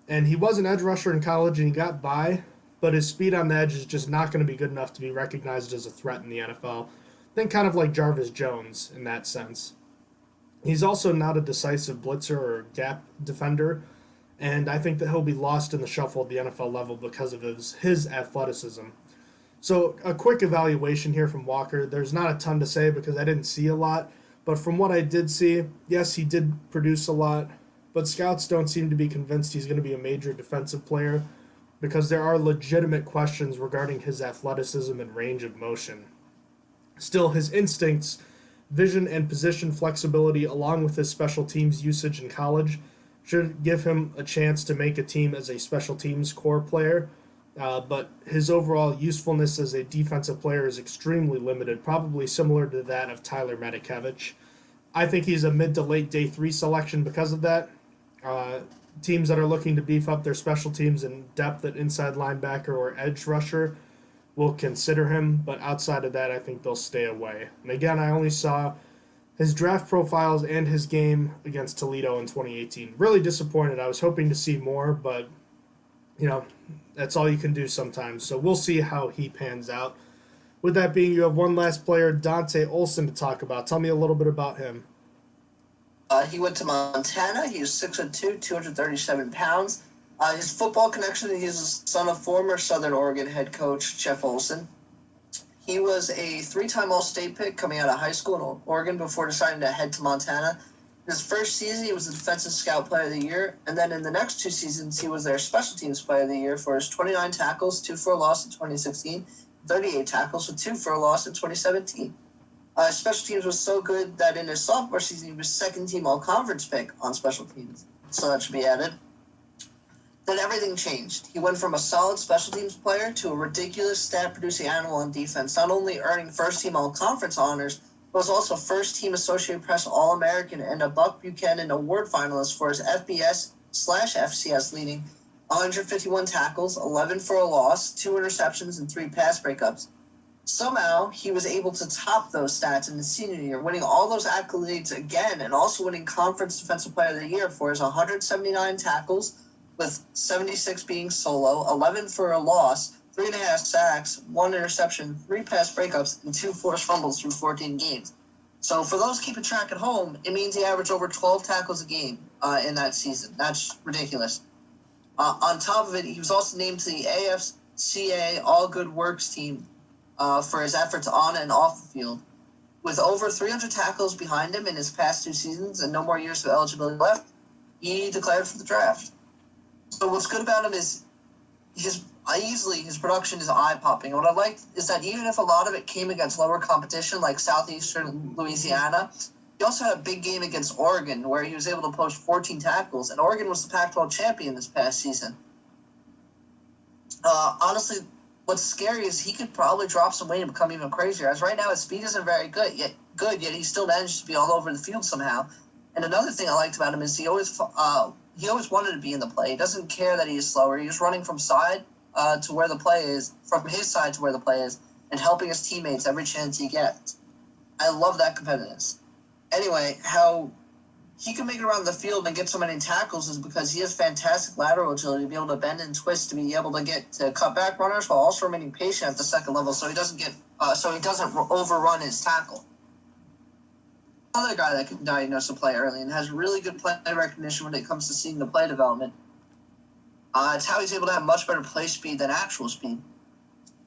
Speaker 2: And he was an edge rusher in college, and he got by, but his speed on the edge is just not going to be good enough to be recognized as a threat in the NFL. Think kind of like Jarvis Jones in that sense. He's also not a decisive blitzer or gap defender, and I think that he'll be lost in the shuffle at the NFL level because of his athleticism. So a quick evaluation here from Walker. There's not a ton to say because I didn't see a lot, but from what I did see, yes, he did produce a lot, but scouts don't seem to be convinced he's going to be a major defensive player because there are legitimate questions regarding his athleticism and range of motion. Still, his instincts, vision, and position flexibility, along with his special teams usage in college, should give him a chance to make a team as a special teams core player. But his overall usefulness as a defensive player is extremely limited, probably similar to that of Tyler Matakevich. I think he's a mid to late day 3 selection because of that. Teams that are looking to beef up their special teams and depth at inside linebacker or edge rusher will consider him, but outside of that, I think they'll stay away. And again, I only saw his draft profiles and his game against Toledo in 2018. Really disappointed. I was hoping to see more, but, that's all you can do sometimes. So we'll see how he pans out. With that being, you have one last player, Dante Olson, to talk about. Tell me a little bit about him.
Speaker 3: He went to Montana. He was 6'2", 237 pounds. His football connection, he's the son of former Southern Oregon head coach Jeff Olson. He was a 3-time All-State pick coming out of high school in Oregon before deciding to head to Montana. His first season, he was the Defensive Scout Player of the Year, and then in the next 2 seasons, he was their Special Teams Player of the Year for his 29 tackles, 2 for a loss in 2016, 38 tackles with 2 for a loss in 2017. Special teams was so good that in his sophomore season, he was second-team All-Conference pick on special teams, so that should be added. Then everything changed. He went from a solid special teams player to a ridiculous stat-producing animal on defense, not only earning first-team All-Conference honors, but was also first-team Associated Press All-American and a Buck Buchanan Award finalist for his FBS/FCS leading 151 tackles, 11 for a loss, 2 interceptions, and 3 pass breakups. Somehow, he was able to top those stats in his senior year, winning all those accolades again and also winning Conference Defensive Player of the Year for his 179 tackles, with 76 being solo, 11 for a loss, 3.5 sacks, 1 interception, 3 pass breakups, and 2 forced fumbles through 14 games. So for those keeping track at home, it means he averaged over 12 tackles a game in that season. That's ridiculous. On top of it, he was also named to the AFCA All Good Works team for his efforts on and off the field. With over 300 tackles behind him in his past 2 seasons and no more years of eligibility left, he declared for the draft. So what's good about him is his production is eye-popping. What I like is that even if a lot of it came against lower competition like Southeastern Louisiana, he also had a big game against Oregon where he was able to post 14 tackles, and Oregon was the Pac-12 champion this past season. Honestly, what's scary is he could probably drop some weight and become even crazier. As right now, his speed isn't very good, yet he still managed to be all over the field somehow. And another thing I liked about him is he always wanted to be in the play. He doesn't care that he is slower. He's running from side to where the play is, from his side to where the play is, and helping his teammates every chance he gets. I love that competitiveness. Anyway, how he can make it around the field and get so many tackles is because he has fantastic lateral agility to be able to bend and twist to be able to get to cut back runners while also remaining patient at the second level, so he doesn't overrun his tackle. Another guy that can diagnose a play early and has really good play recognition when it comes to seeing the play development. It's how he's able to have much better play speed than actual speed.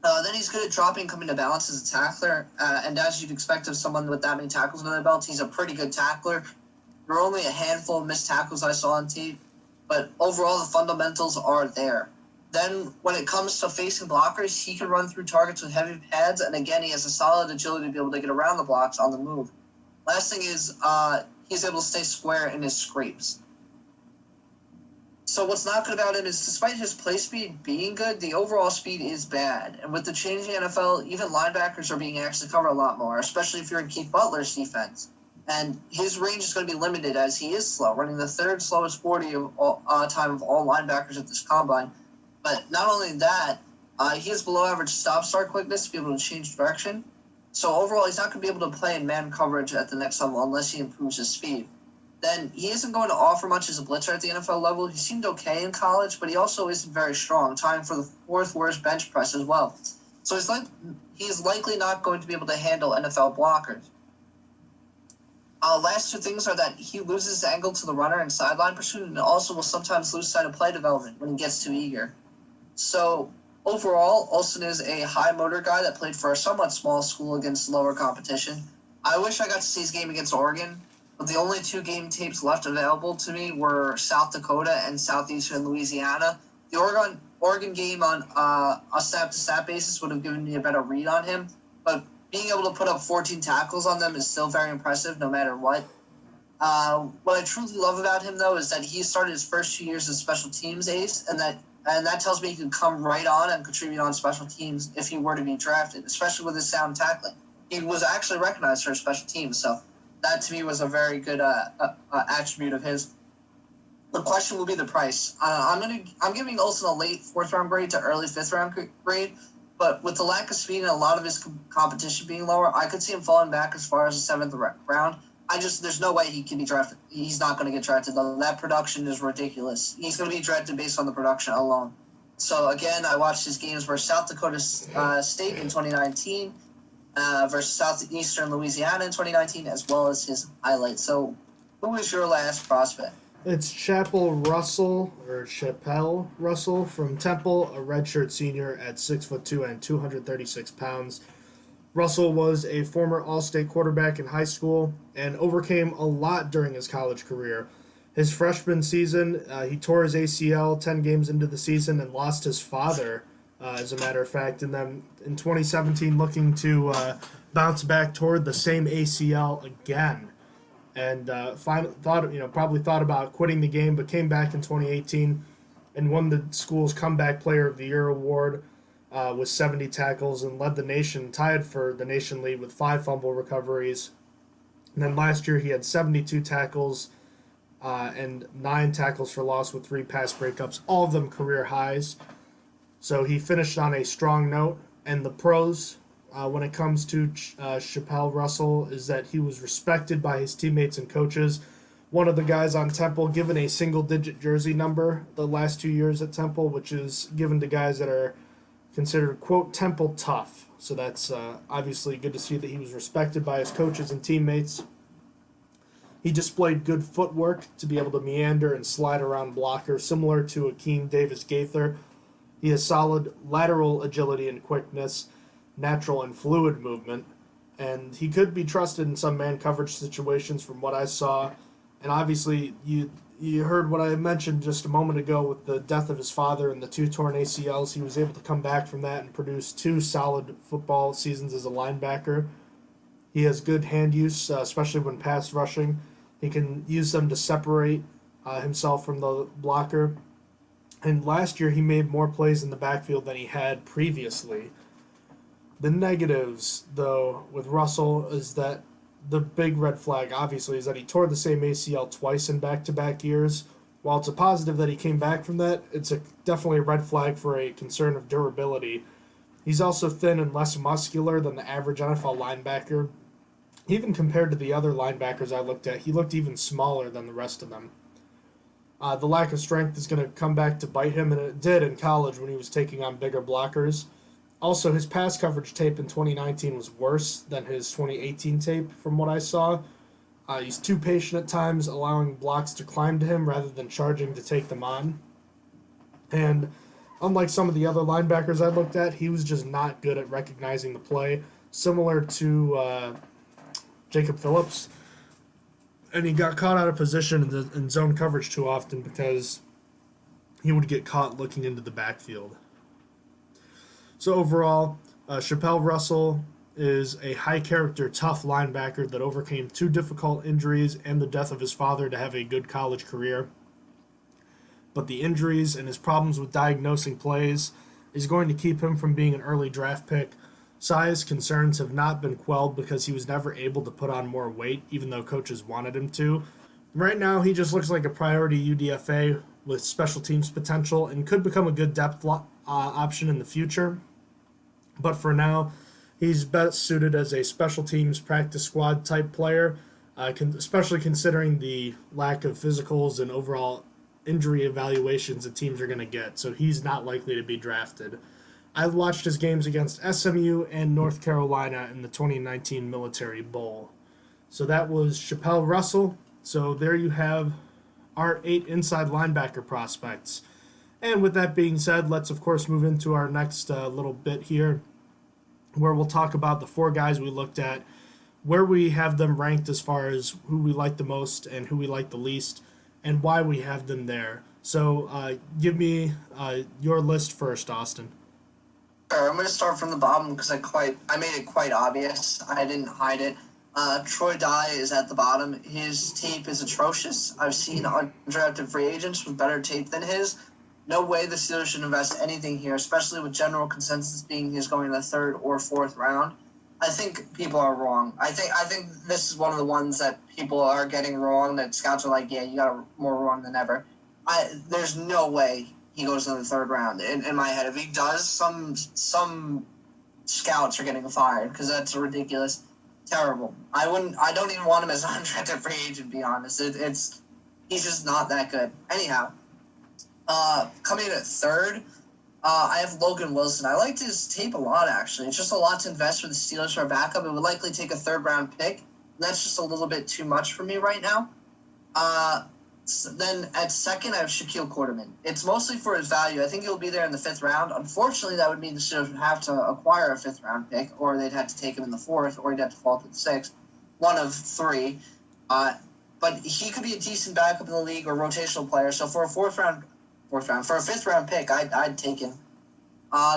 Speaker 3: Then he's good at dropping, coming to balance as a tackler, and as you'd expect of someone with that many tackles under their belt, he's a pretty good tackler. There were only a handful of missed tackles I saw on tape, but overall the fundamentals are there. Then when it comes to facing blockers, he can run through targets with heavy pads, and again, he has a solid agility to be able to get around the blocks on the move. Last thing is he's able to stay square in his scrapes. So what's not good about him is despite his play speed being good, the overall speed is bad. And with the changing NFL, even linebackers are being asked to cover a lot more, especially if you're in Keith Butler's defense. And his range is going to be limited as he is slow, running the third slowest 40 time of all linebackers at this combine. But not only that, he has below average stop-start quickness to be able to change direction. So overall, he's not going to be able to play in man coverage at the next level unless he improves his speed. Then he isn't going to offer much as a blitzer at the NFL level. He seemed okay in college, but he also isn't very strong, tying for the fourth worst bench press as well. So he's likely not going to be able to handle NFL blockers. Last two things are that he loses angle to the runner in sideline pursuit and also will sometimes lose sight of play development when he gets too eager. So overall, Olsen is a high motor guy that played for a somewhat small school against lower competition. I wish I got to see his game against Oregon, but the only two game tapes left available to me were South Dakota and Southeastern Louisiana. The Oregon game on a snap-to-snap basis would have given me a better read on him, but being able to put up 14 tackles on them is still very impressive no matter what. What I truly love about him, though, is that he started his first 2 years as special teams ace, and that tells me he can come right on and contribute on special teams if he were to be drafted, especially with his sound tackling. He was actually recognized for his special teams, so that to me was a very good attribute of his. The question will be the price. I'm giving Olsen a late 4th round grade to early 5th round grade, but with the lack of speed and a lot of his competition being lower, I could see him falling back as far as the 7th round. There's no way he can be drafted. He's not going to get drafted, though. That production is ridiculous. He's going to be drafted based on the production alone. So, again, I watched his games versus South Dakota State in 2019, versus Southeastern Louisiana in 2019, as well as his highlights. So, who is your last prospect?
Speaker 2: It's Chappell Russell from Temple, a redshirt senior at 6'2" and 236 pounds. Russell was a former All-State quarterback in high school and overcame a lot during his college career. His freshman season, he tore his ACL 10 games into the season and lost his father, as a matter of fact. And then in 2017, looking to bounce back toward the same ACL again. And probably thought about quitting the game, but came back in 2018 and won the school's Comeback Player of the Year award with 70 tackles and led the nation, tied for the nation lead with 5 fumble recoveries. And then last year he had 72 tackles and 9 tackles for loss with 3 pass breakups, all of them career highs. So he finished on a strong note. And the pros, when it comes to Chappell Russell, is that he was respected by his teammates and coaches. One of the guys on Temple given a single-digit jersey number the last 2 years at Temple, which is given to guys that are considered, quote, Temple tough. So that's obviously good to see that he was respected by his coaches and teammates. He displayed good footwork to be able to meander and slide around blockers, similar to Davis-Gaither. He has solid lateral agility and quickness, natural and fluid movement, and he could be trusted in some man coverage situations from what I saw. And obviously, you heard what I mentioned just a moment ago with the death of his father and the 2 torn ACLs. He was able to come back from that and produce 2 solid football seasons as a linebacker. He has good hand use, especially when pass rushing. He can use them to separate himself from the blocker. And last year, he made more plays in the backfield than he had previously. The negatives, though, with Russell is that the big red flag, obviously, is that he tore the same ACL twice in back-to-back years. While it's a positive that he came back from that, it's definitely a red flag for a concern of durability. He's also thin and less muscular than the average NFL linebacker. Even compared to the other linebackers I looked at, he looked even smaller than the rest of them. The lack of strength is going to come back to bite him, and it did in college when he was taking on bigger blockers. Also, his pass coverage tape in 2019 was worse than his 2018 tape from what I saw. He's too patient at times, allowing blocks to climb to him rather than charging to take them on. And unlike some of the other linebackers I looked at, he was just not good at recognizing the play, similar to Jacob Phillips. And he got caught out of position in zone coverage too often because he would get caught looking into the backfield. So overall, Chappelle Russell is a high-character, tough linebacker that overcame 2 difficult injuries and the death of his father to have a good college career. But the injuries and his problems with diagnosing plays is going to keep him from being an early draft pick. Size concerns have not been quelled because he was never able to put on more weight, even though coaches wanted him to. Right now, he just looks like a priority UDFA with special teams potential and could become a good depth option in the future. But for now, he's best suited as a special teams practice squad type player, especially considering the lack of physicals and overall injury evaluations that teams are going to get. So he's not likely to be drafted. I watched his games against SMU and North Carolina in the 2019 Military Bowl. So that was Chappelle Russell. So there you have our 8 inside linebacker prospects. And with that being said, let's of course move into our next little bit here, where we'll talk about the 4 guys we looked at, where we have them ranked as far as who we like the most and who we like the least, and why we have them there. So give me your list first, Austin.
Speaker 3: Sure, I'm going to start from the bottom because I made it quite obvious. I didn't hide it. Troy Dye is at the bottom. His tape is atrocious. I've seen undrafted free agents with better tape than his. No way the Steelers should invest anything here, especially with general consensus being he's going in the 3rd or 4th round. I think people are wrong. I think this is one of the ones that people are getting wrong, that scouts are like, yeah, you got more wrong than ever. There's no way he goes in the 3rd round in my head. If he does, some scouts are getting fired because that's ridiculous. Terrible. I don't even want him as an undrafted free agent, to be honest. He's just not that good. Anyhow, coming in at 3rd, I have Logan Wilson. I liked his tape a lot, actually. It's just a lot to invest for the Steelers for a backup. It would likely take a 3rd-round pick. That's just a little bit too much for me right now. So then at 2nd, I have Shaquille Quarterman. It's mostly for his value. I think he'll be there in the 5th round. Unfortunately, that would mean the Steelers would have to acquire a 5th-round pick, or they'd have to take him in the 4th, or he'd have to fall to the 6th. One of 3. But he could be a decent backup in the league or rotational player. So for a for a 5th-round pick, I'd take him.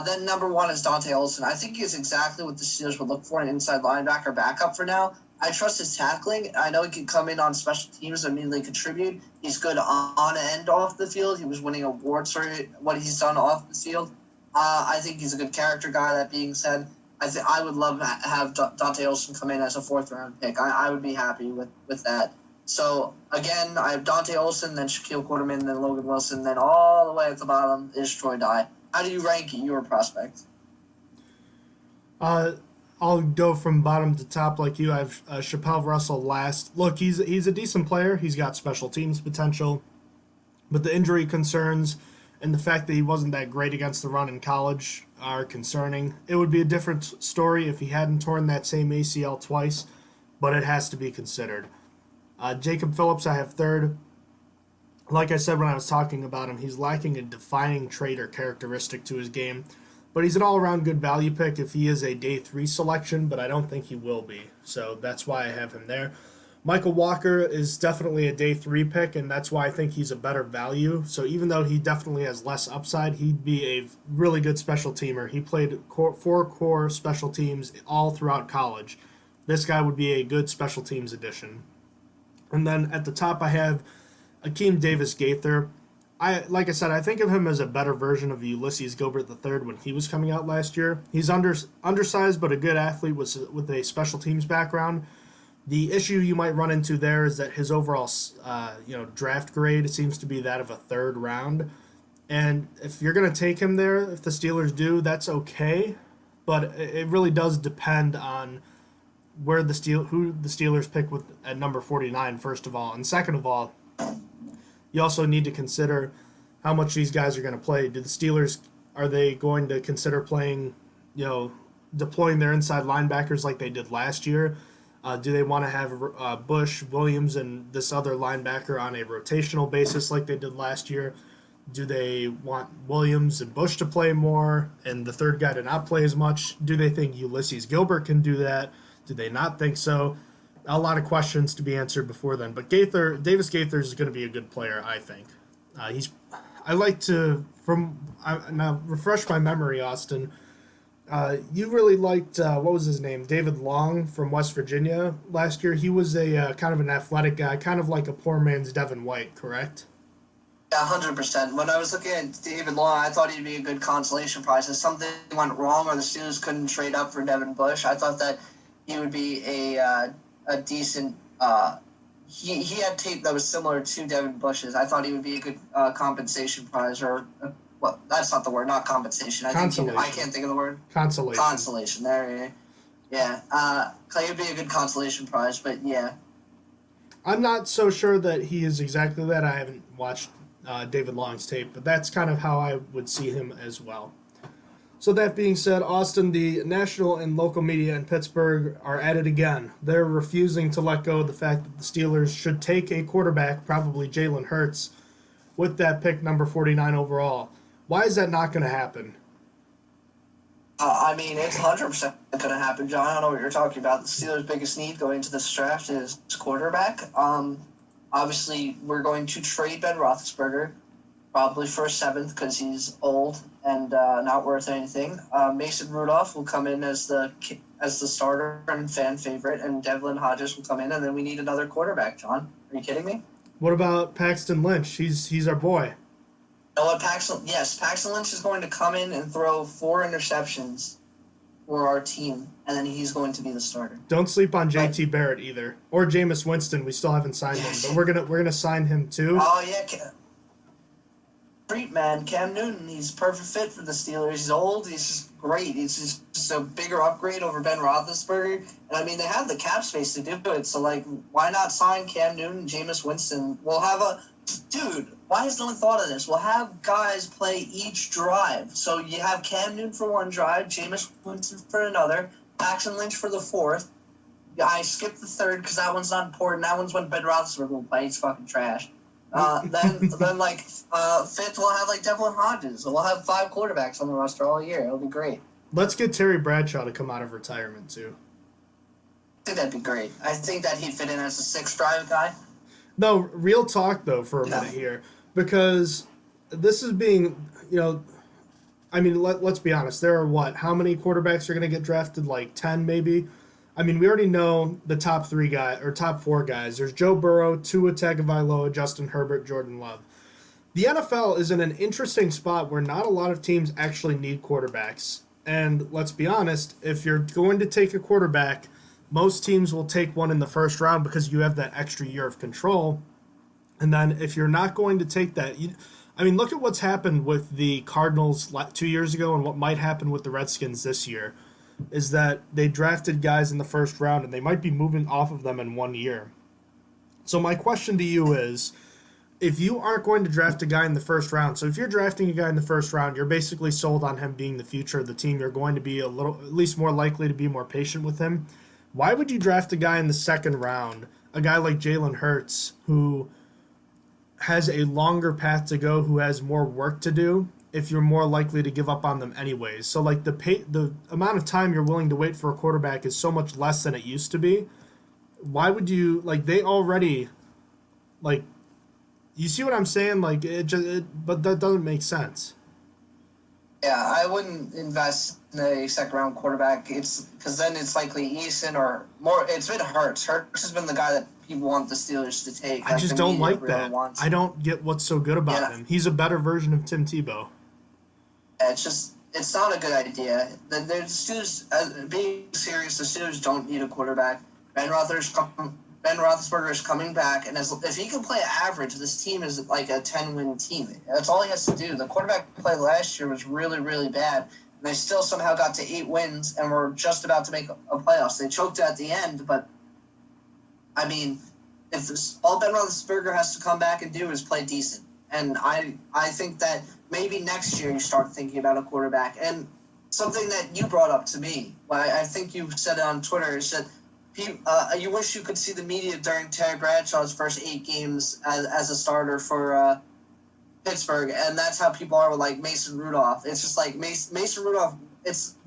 Speaker 3: Then number 1 is Dante Olson. I think he's exactly what the Steelers would look for in an inside linebacker backup for now. I trust his tackling. I know he can come in on special teams and immediately contribute. He's good on and off the field. He was winning awards for what he's done off the field. I think he's a good character guy. That being said, I would love to have Dante Olson come in as a 4th-round pick. I would be happy with that. So, again, I have Dante Olson, then Shaquille Quarterman, then Logan Wilson, then all the way at the bottom is Troy Dye. How do you rank your prospect?
Speaker 2: I'll go from bottom to top like you. I have Chappelle Russell last. Look, he's a decent player. He's got special teams potential. But the injury concerns and the fact that he wasn't that great against the run in college are concerning. It would be a different story if he hadn't torn that same ACL twice, but it has to be considered. Jacob Phillips, I have 3rd. Like I said when I was talking about him, he's lacking a defining trait or characteristic to his game. But he's an all-around good value pick if he is a day 3 selection, but I don't think he will be. So that's why I have him there. Michael Walker is definitely a day 3 pick, and that's why I think he's a better value. So even though he definitely has less upside, he'd be a really good special teamer. He played 4 core special teams all throughout college. This guy would be a good special teams addition. And then at the top I have Akeem Davis-Gaither. like I said, I think of him as a better version of Ulysses Gilbert III when he was coming out last year. He's undersized, but a good athlete with a special teams background. The issue you might run into there is that his overall, draft grade seems to be that of a third round. And if you're going to take him there, if the Steelers do, that's okay. But it really does depend on who the Steelers pick with at number 49, first of all. And second of all, you also need to consider how much these guys are going to play. Are they going to consider playing, deploying their inside linebackers like they did last year? Do they want to have Bush, Williams, and this other linebacker on a rotational basis like they did last year? Do they want Williams and Bush to play more and the third guy to not play as much? Do they think Ulysses Gilbert can do that? Do they not think so? A lot of questions to be answered before then. But Davis-Gaither is going to be a good player, I think. Now refresh my memory, Austin. You really liked, what was his name? David Long from West Virginia last year. He was a kind of an athletic guy, kind of like a poor man's Devin White, correct?
Speaker 3: Yeah, 100%. When I was looking at David Long, I thought he'd be a good consolation prize. If something went wrong or the Steelers couldn't trade up for Devin Bush, I thought that he would be a decent. He had tape that was similar to Devin Bush's. I thought he would be a good compensation prize, or well, that's not the word, not compensation. I can't think of the word.
Speaker 2: Consolation.
Speaker 3: Consolation. There you go. Yeah. He would be a good consolation prize, but yeah.
Speaker 2: I'm not so sure that he is exactly that. I haven't watched David Long's tape, but that's kind of how I would see him as well. So that being said, Austin, the national and local media in Pittsburgh are at it again. They're refusing to let go of the fact that the Steelers should take a quarterback, probably Jalen Hurts, with that pick number 49 overall. Why is that not going to happen?
Speaker 3: It's 100% going to happen, John. I don't know what you're talking about. The Steelers' biggest need going into this draft is quarterback. Obviously, we're going to trade Ben Roethlisberger, probably for a seventh because he's old and not worth anything. Mason Rudolph will come in as the starter and fan favorite, and Devlin Hodges will come in, and then we need another quarterback, John. Are you kidding me?
Speaker 2: What about Paxton Lynch? He's our boy.
Speaker 3: You know what, Paxton Lynch is going to come in and throw 4 interceptions for our team, and then he's going to be the starter.
Speaker 2: Don't sleep on J.T. Barrett either, or Jameis Winston. We still haven't signed him, but we're gonna sign him too.
Speaker 3: Oh yeah, street man, Cam Newton. He's a perfect fit for the Steelers. He's old. He's just great. He's just a bigger upgrade over Ben Roethlisberger. And they have the cap space to do it. So why not sign Cam Newton, Jameis Winston? We'll have why has no one thought of this? We'll have guys play each drive. So you have Cam Newton for one drive, Jameis Winston for another, Paxton Lynch for the fourth. I skipped the third because that one's not important. That one's when Ben Roethlisberger will play. He's fucking trash. Then fifth we'll have Devlin Hodges. So we'll have 5 quarterbacks on the roster all year. It'll be great.
Speaker 2: Let's get Terry Bradshaw to come out of retirement too.
Speaker 3: I think that'd be great. I think that he'd fit in as a 6th drive guy.
Speaker 2: No, real talk though for a minute here, because this is being, let's be honest. There are how many quarterbacks are going to get drafted? 10 maybe. We already know the top 4 guys. There's Joe Burrow, Tua Tagovailoa, Justin Herbert, Jordan Love. The NFL is in an interesting spot where not a lot of teams actually need quarterbacks. And let's be honest, if you're going to take a quarterback, most teams will take one in the first round because you have that extra year of control. And then if you're not going to take that, look at what's happened with the Cardinals 2 years ago and what might happen with the Redskins this year, is that they drafted guys in the first round and they might be moving off of them in 1 year. So my question to you is, if you aren't going to draft a guy in the first round, so if you're drafting a guy in the first round, you're basically sold on him being the future of the team. You're going to be at least more likely to be more patient with him. Why would you draft a guy in the second round, a guy like Jalen Hurts, who has a longer path to go, who has more work to do, if you're more likely to give up on them anyways? So the amount of time you're willing to wait for a quarterback is so much less than it used to be. Why would you they already you see what I'm saying? But that doesn't make sense.
Speaker 3: Yeah, I wouldn't invest in a second-round quarterback. It's because then it's likely Eason or more. It's been Hurts. Hurts has been the guy that people want the Steelers to take.
Speaker 2: I just
Speaker 3: the
Speaker 2: don't
Speaker 3: media
Speaker 2: like
Speaker 3: really
Speaker 2: that.
Speaker 3: wants.
Speaker 2: I don't get what's so good about him. He's a better version of Tim Tebow.
Speaker 3: It's not a good idea. The Steelers, being serious, the Steelers don't need a quarterback. Ben Roethlisberger is coming back, and if he can play average, this team is like a 10-win team. That's all he has to do. The quarterback play last year was really, really bad, and they still somehow got to 8 wins and were just about to make a playoffs. They choked at the end, but, I mean, all Ben Roethlisberger has to come back and do is play decent. And I think that maybe next year you start thinking about a quarterback. And something that you brought up to me, I think you said it on Twitter, is that you wish you could see the media during Terry Bradshaw's first 8 games as a starter for Pittsburgh, and that's how people are with, like, Mason Rudolph. It's just like Mason Rudolph.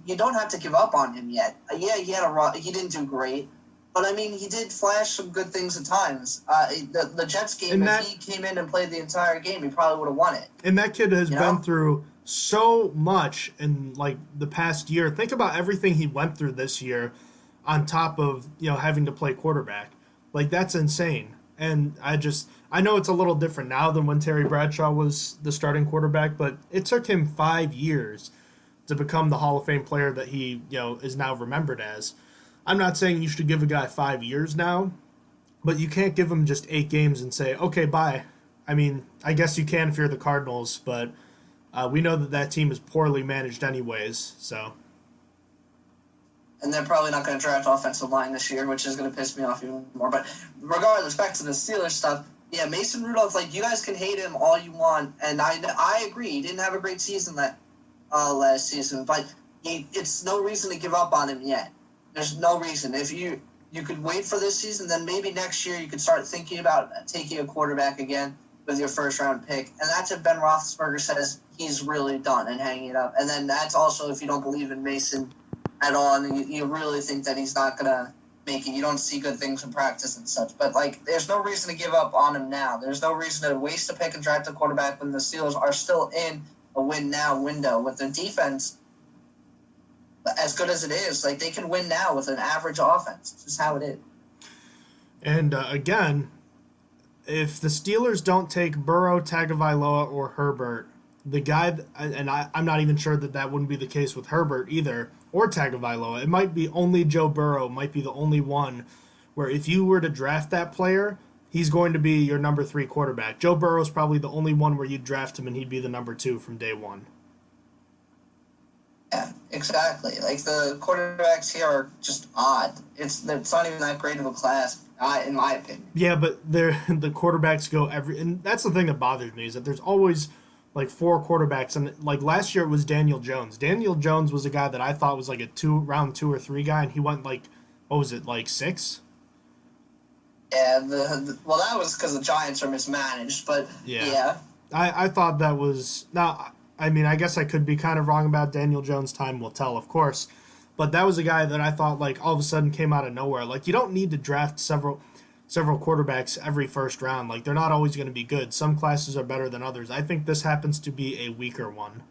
Speaker 3: You don't have to give up on him yet. Yeah, he didn't do great. But, I mean, he did flash some good things at times. The Jets game, if he came in and played the entire game, he probably would have won it.
Speaker 2: And that kid has been through so much in, like, the past year. Think about everything he went through this year on top of, having to play quarterback. Like, that's insane. And I know it's a little different now than when Terry Bradshaw was the starting quarterback, but it took him 5 years to become the Hall of Fame player that he, is now remembered as. I'm not saying you should give a guy 5 years now, but you can't give him just 8 games and say, okay, bye. I mean, I guess you can if you're the Cardinals, but we know that team is poorly managed anyways, so.
Speaker 3: And they're probably not going to draft offensive line this year, which is going to piss me off even more. But regardless, back to the Steelers stuff, yeah, Mason Rudolph, like, you guys can hate him all you want, and I agree. He didn't have a great season last season, but it's no reason to give up on him yet. There's no reason. If you could wait for this season, then maybe next year you could start thinking about taking a quarterback again with your first-round pick. And that's if Ben Roethlisberger says he's really done and hanging it up. And then that's also if you don't believe in Mason at all and you really think that he's not going to make it. You don't see good things in practice and such. But, like, there's no reason to give up on him now. There's no reason to waste a pick and draft a quarterback when the Steelers are still in a win-now window with their defense. As good as it is, like, they can win now with an average offense. It's just how it is.
Speaker 2: And, again, if the Steelers don't take Burrow, Tagovailoa, or Herbert, the guy, I'm not even sure that wouldn't be the case with Herbert either, or Tagovailoa. It might be only Joe Burrow might be the only one where if you were to draft that player, he's going to be your number 3 quarterback. Joe Burrow's probably the only one where you'd draft him and he'd be the number 2 from day one.
Speaker 3: Yeah, exactly. Like, the quarterbacks here are just odd. It's not even that great of a class, in my opinion.
Speaker 2: Yeah, but the quarterbacks go and that's the thing that bothers me is that there's always like 4 quarterbacks, and like last year it was Daniel Jones. Daniel Jones was a guy that I thought was like a round 2 or 3 guy, and he went like, what was it, like 6?
Speaker 3: Yeah, well, that was because the Giants are mismanaged, but yeah.
Speaker 2: I thought that was now. I mean, I guess I could be kind of wrong about Daniel Jones. Time will tell, of course. But that was a guy that I thought, like, all of a sudden came out of nowhere. Like, you don't need to draft several quarterbacks every first round. Like, they're not always going to be good. Some classes are better than others. I think this happens to be a weaker one.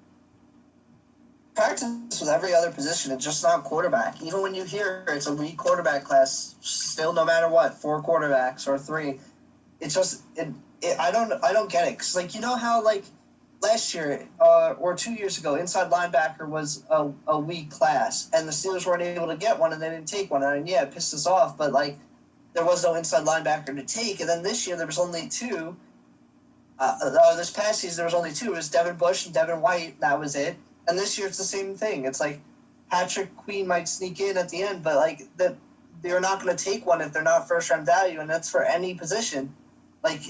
Speaker 3: Practice with every other position. It's just not quarterback. Even when you hear it's a weak quarterback class, still no matter what, 4 quarterbacks or 3, it's just I don't get it. 'Cause, like, you know how, like, last year or 2 years ago, inside linebacker was a weak class, and the Steelers weren't able to get one, and they didn't take one. And yeah, it pissed us off, but, like, there was no inside linebacker to take. And then this year there was only 2. This past season there was only 2. It was Devin Bush and Devin White. That was it. And this year it's the same thing. It's like Patrick Queen might sneak in at the end, but, like, that they're not going to take one if they're not first-round value, and that's for any position. Like,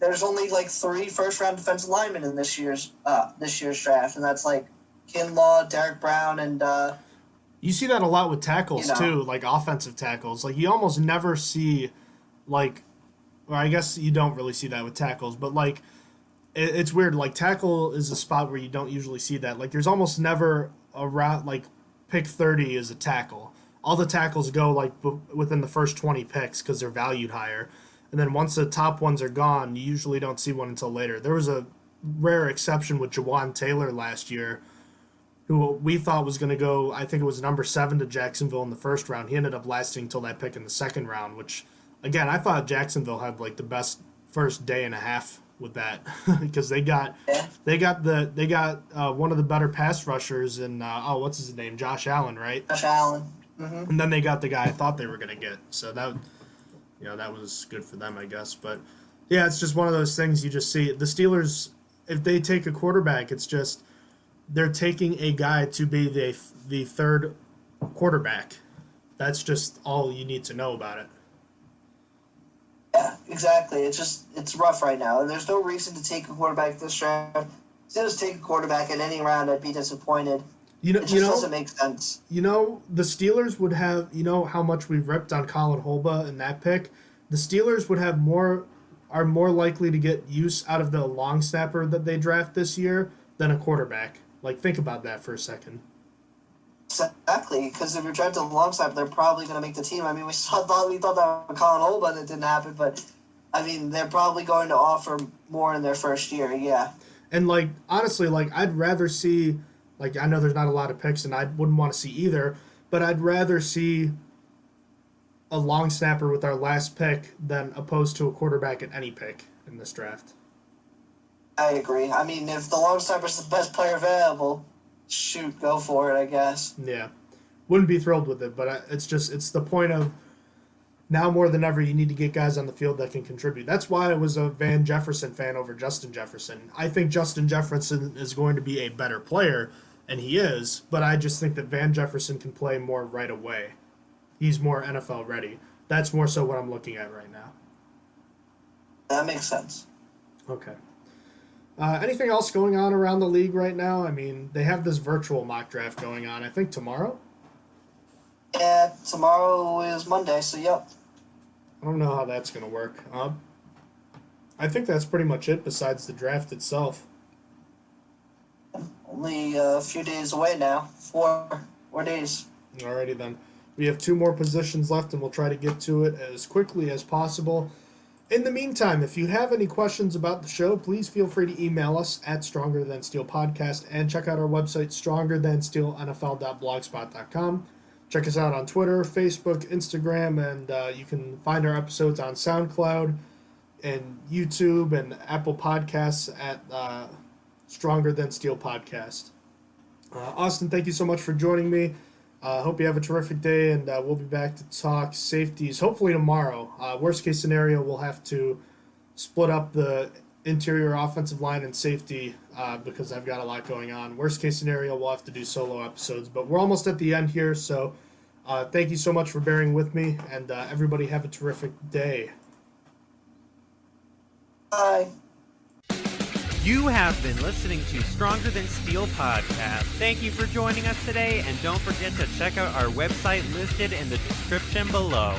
Speaker 3: there's only, like, 3 first-round defensive linemen in this year's draft, and that's, like, Kinlaw, Derek Brown, and
Speaker 2: you see that a lot with tackles, too, like offensive tackles. Like, you almost never see, like, or I guess you don't really see that with tackles, but, like, it's weird. Like, tackle is a spot where you don't usually see that. Like, there's almost never a route, like, pick 30 is a tackle. All the tackles go, like, within the first 20 picks because they're valued higher. And then once the top ones are gone, you usually don't see one until later. There was a rare exception with Jawan Taylor last year, who we thought was going to go, I think it was number 7 to Jacksonville in the first round. He ended up lasting until that pick in the second round, which again, I thought Jacksonville had like the best first day and a half with that because they got one of the better pass rushers in what's his name, Josh Allen, right?
Speaker 3: Josh Allen. Mm-hmm.
Speaker 2: And then they got the guy I thought they were gonna get, so that was good for them, I guess. But yeah, it's just one of those things you just see. The Steelers, if they take a quarterback, it's just they're taking a guy to be the third quarterback. That's just all you need to know about it.
Speaker 3: Yeah, exactly. It's rough right now, and there's no reason to take a quarterback this draft. Just take a quarterback in any round, I'd be disappointed. It just doesn't make sense.
Speaker 2: The Steelers would have, how much we've ripped on Colin Holba in that pick. The Steelers would have are more likely to get use out of the long snapper that they draft this year than a quarterback. Like, think about that for a second.
Speaker 3: Exactly, because if you're drafting a long snapper, they're probably going to make the team. I mean, we thought that with Colin Holba and it didn't happen, but I mean, they're probably going to offer more in their first year. Yeah.
Speaker 2: And like, honestly, like I'd rather see. Like, I know there's not a lot of picks, and I wouldn't want to see either, but I'd rather see a long snapper with our last pick than opposed to a quarterback at any pick in this draft.
Speaker 3: I agree. I mean, if the long snapper's the best player available, shoot, go for it, I guess.
Speaker 2: Yeah. Wouldn't be thrilled with it, but it's the point of now more than ever you need to get guys on the field that can contribute. That's why I was a Van Jefferson fan over Justin Jefferson. I think Justin Jefferson is going to be a better player, and he is, but I just think that Van Jefferson can play more right away. He's more NFL ready. That's more so what I'm looking at right now.
Speaker 3: That makes sense.
Speaker 2: Okay. Anything else going on around the league right now? I mean, they have this virtual mock draft going on, I think tomorrow?
Speaker 3: Yeah, tomorrow is Monday, so yep.
Speaker 2: I don't know how that's going to work. I think that's pretty much it besides the draft itself.
Speaker 3: Only a few days away now. 4 days.
Speaker 2: Alrighty then. We have 2 more positions left, and we'll try to get to it as quickly as possible. In the meantime, if you have any questions about the show, please feel free to email us at Stronger Than Steel Podcast and check out our website, strongerthansteelnfl.blogspot.com. Check us out on Twitter, Facebook, Instagram, and you can find our episodes on SoundCloud and YouTube and Apple Podcasts at Stronger Than Steel Podcast. Austin, thank you so much for joining me. Hope you have a terrific day, and we'll be back to talk safeties hopefully tomorrow. Worst case scenario, we'll have to split up the interior offensive line and safety because I've got a lot going on. Worst case scenario, we'll have to do solo episodes, but we're almost at the end here, so thank you so much for bearing with me, and everybody have a terrific day.
Speaker 3: Bye.
Speaker 1: You have been listening to Stronger Than Steel Podcast. Thank you for joining us today, and don't forget to check out our website listed in the description below.